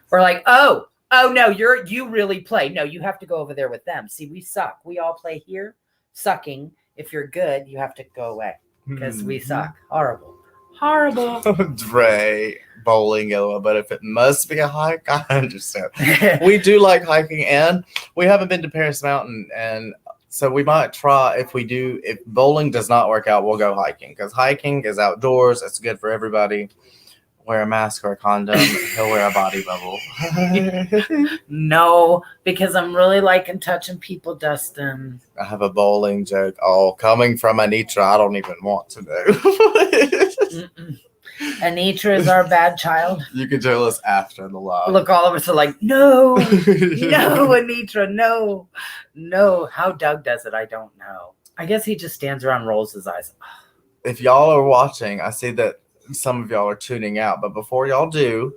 We're like, oh no, you really play. No, you have to go over there with them. See, we suck. We all play here, sucking. If you're good, you have to go away because we suck. Horrible. Dre, bowling, yellow, but if it must be a hike, I understand. We do like hiking, and we haven't been to Paris Mountain, and so we might try if bowling does not work out, we'll go hiking because hiking is outdoors. It's good for everybody. Wear a mask or a condom. He'll wear a body bubble. No, because I'm really liking touching people, Dustin. I have a bowling joke. Oh, coming from Anitra, I don't even want to know. Anitra is our bad child. You can tell us after the live. Look, all of us are like, no, Anitra, no. How Doug does it, I don't know. I guess he just stands around and rolls his eyes. If y'all are watching, I see that some of y'all are tuning out, but before y'all do,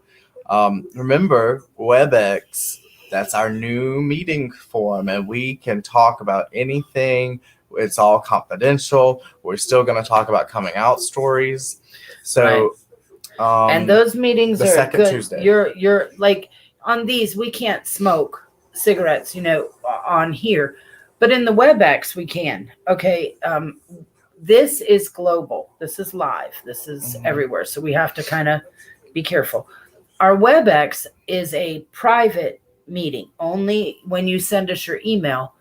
remember WebEx, that's our new meeting forum, and we can talk about anything. It's all confidential. We're still going to talk about coming out stories. So, and those meetings the are second good. Tuesday. You're like on these, we can't smoke cigarettes, on here, but in the WebEx we can. Okay. This is global. This is live. This is everywhere. So we have to kind of be careful. Our WebEx is a private meeting. Only when you send us your email,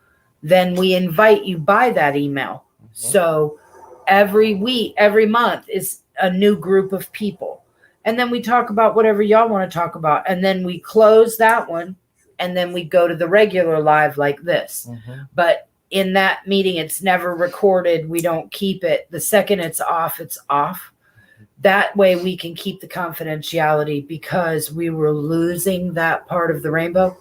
then we invite you by that email. So every month is a new group of people. And then we talk about whatever y'all want to talk about. And then we close that one. And then we go to the regular live like this. But in that meeting, it's never recorded. We don't keep it. The second it's off, it's off. That way we can keep the confidentiality because we were losing that part of the rainbow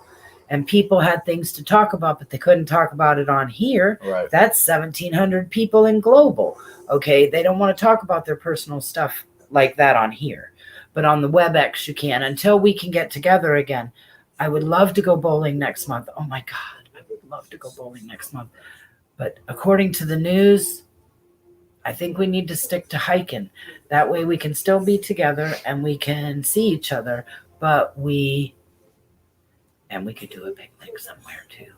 and people had things to talk about, but they couldn't talk about it on here. Right. That's 1,700 people in global. Okay. They don't want to talk about their personal stuff like that on here, but on the WebEx, you can until we can get together again. I would love to go bowling next month. Oh my God. Love to go bowling next month, but according to the news, I think we need to stick to hiking. That way we can still be together and we can see each other, but we could do a picnic somewhere too.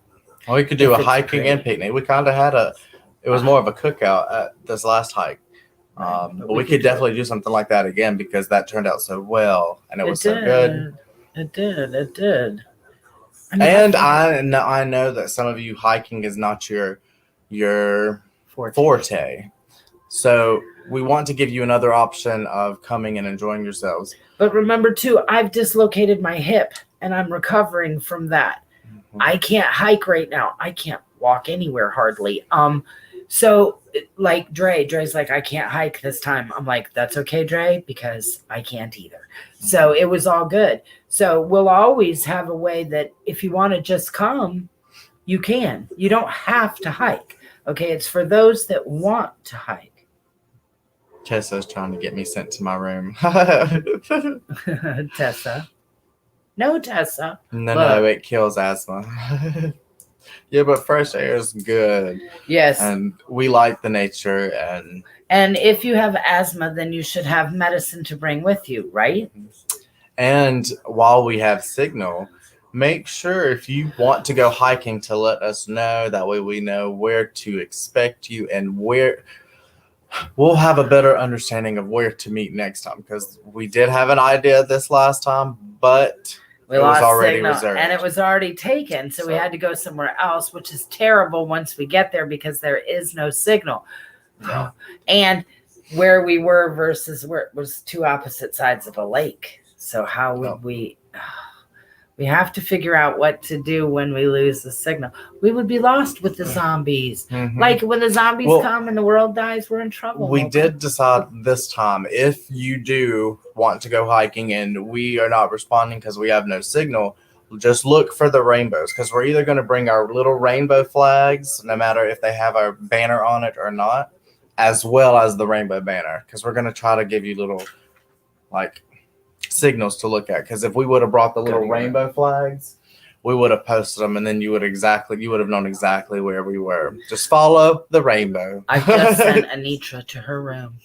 Well, we could do If a it's hiking great. and picnic. We kind of had it was more of a cookout at this last hike. Right, But we could definitely do something like that again because that turned out so well and it was so good. It did. I mean, And I know that some of you hiking is not your forte. So we want to give you another option of coming and enjoying yourselves. But remember too, I've dislocated my hip and I'm recovering from that. I can't hike right now. I can't walk anywhere hardly. So like Dre's like, I can't hike this time. I'm like, that's okay, Dre, because I can't either. So it was all good. So we'll always have a way that if you want to just come, you can. You don't have to hike. Okay, it's for those that want to hike. Tessa's trying to get me sent to my room. Tessa. No, Tessa. No, it kills asthma. Yeah, but fresh air is good. Yes. And we like the nature. And if you have asthma, then you should have medicine to bring with you, right? And while we have signal, make sure if you want to go hiking to let us know. That way we know where to expect you and where we'll have a better understanding of where to meet next time. Because we did have an idea this last time, but We it was lost already signal, reserved. and it was already taken. So we had to go somewhere else, which is terrible once we get there because there is no signal. No. And where we were versus where it was two opposite sides of a lake. So how would we have to figure out what to do when we lose the signal. We would be lost with the zombies. Mhm. Like when the zombies come and the world dies, we're in trouble. We did decide this time, if you do want to go hiking and we are not responding because we have no signal, just look for the rainbows, because we're either going to bring our little rainbow flags, no matter if they have our banner on it or not, as well as the rainbow banner, because we're going to try to give you little like signals to look at. Because if we would have brought the little rainbow flags, we would have posted them, and then you would have known exactly where we were. Just follow the rainbow. I just sent Anitra to her room.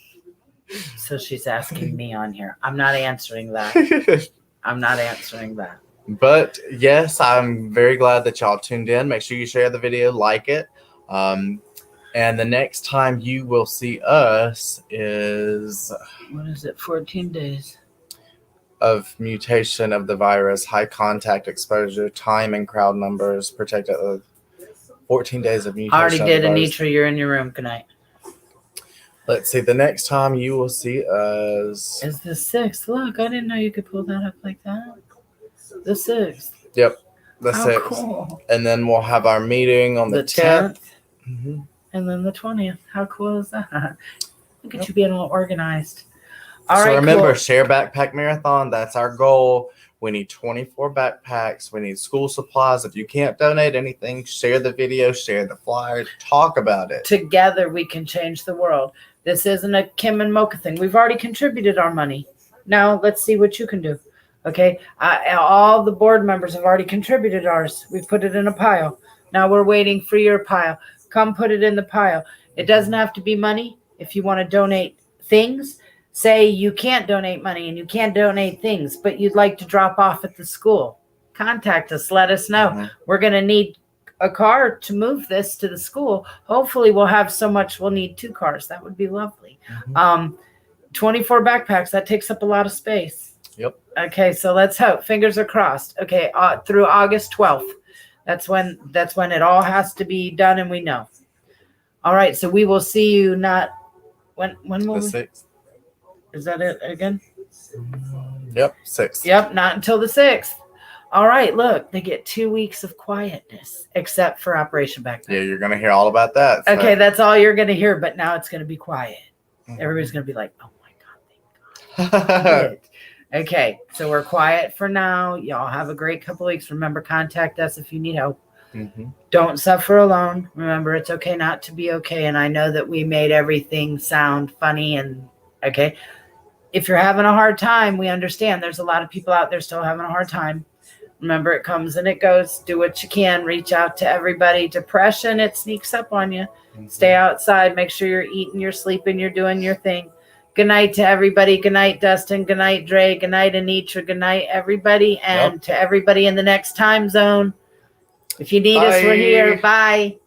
So she's asking me on here. I'm not answering that. I'm not answering that. But yes, I'm very glad that y'all tuned in. Make sure you share the video, like it. And the next time you will see us is What is it? 14 days. of mutation of the virus, high contact exposure, time and crowd numbers, protected 14 days of mutation. I already of did, the virus. Anitra. You're in your room. Good night. Let's see. The next time you will see us. It's the 6th. Look, I didn't know you could pull that up like that. The 6th. Yep. The How 6th. cool. And then we'll have our meeting on the 10th. Mhm. And then the 20th. How cool is that? Look at you being all organized. All so right, remember, cool. share backpack marathon. That's our goal. We need 24 backpacks. We need school supplies. If you can't donate anything, share the video, share the flyer, talk about it. Together we can change the world. This isn't a Kim and Mocha thing. We've already contributed our money. Now let's see what you can do. Okay. All the board members have already contributed ours. We've put it in a pile. Now we're waiting for your pile. Come put it in the pile. It doesn't have to be money. If you want to donate things, say you can't donate money and you can't donate things, but you'd like to drop off at the school. Contact us. Let us know. Mhm. We're going to need a car to move this to the school. Hopefully we'll have so much we'll need 2 cars. That would be lovely. 24 backpacks. That takes up a lot of space. Yep. Okay, so let's hope. Fingers are crossed. Okay, through August 12th. That's when it all has to be done, and we know. All right, so we will see you not when will The we? 6th. Is that it again? Yep, 6th. Yep, not until the 6th. All right, look, they get 2 weeks of quietness, except for Operation Backpack. Yeah, you're going to hear all about that. so- Okay, that's all you're going to hear, but now it's going to be quiet. Mhm. Everybody's going to be like, oh my God, thank God. Okay, so we're quiet for now. Y'all have a great couple weeks. Remember, contact us if you need help. Mhm. Don't suffer alone. Remember, it's okay not to be okay. And I know that we made everything sound funny and okay. If you're having a hard time, we understand. There's a lot of people out there still having a hard time. Remember, it comes and it goes. Do what you can. Reach out to everybody. Depression, it sneaks up on you. Stay outside. Make sure you're eating, you're sleeping, you're doing your thing. Good night to everybody. Good night, Dustin. Good night, Dre. Good night, Anitra. Good night, everybody. And to everybody in the next time zone. If you need us, we're Bye. here. Bye.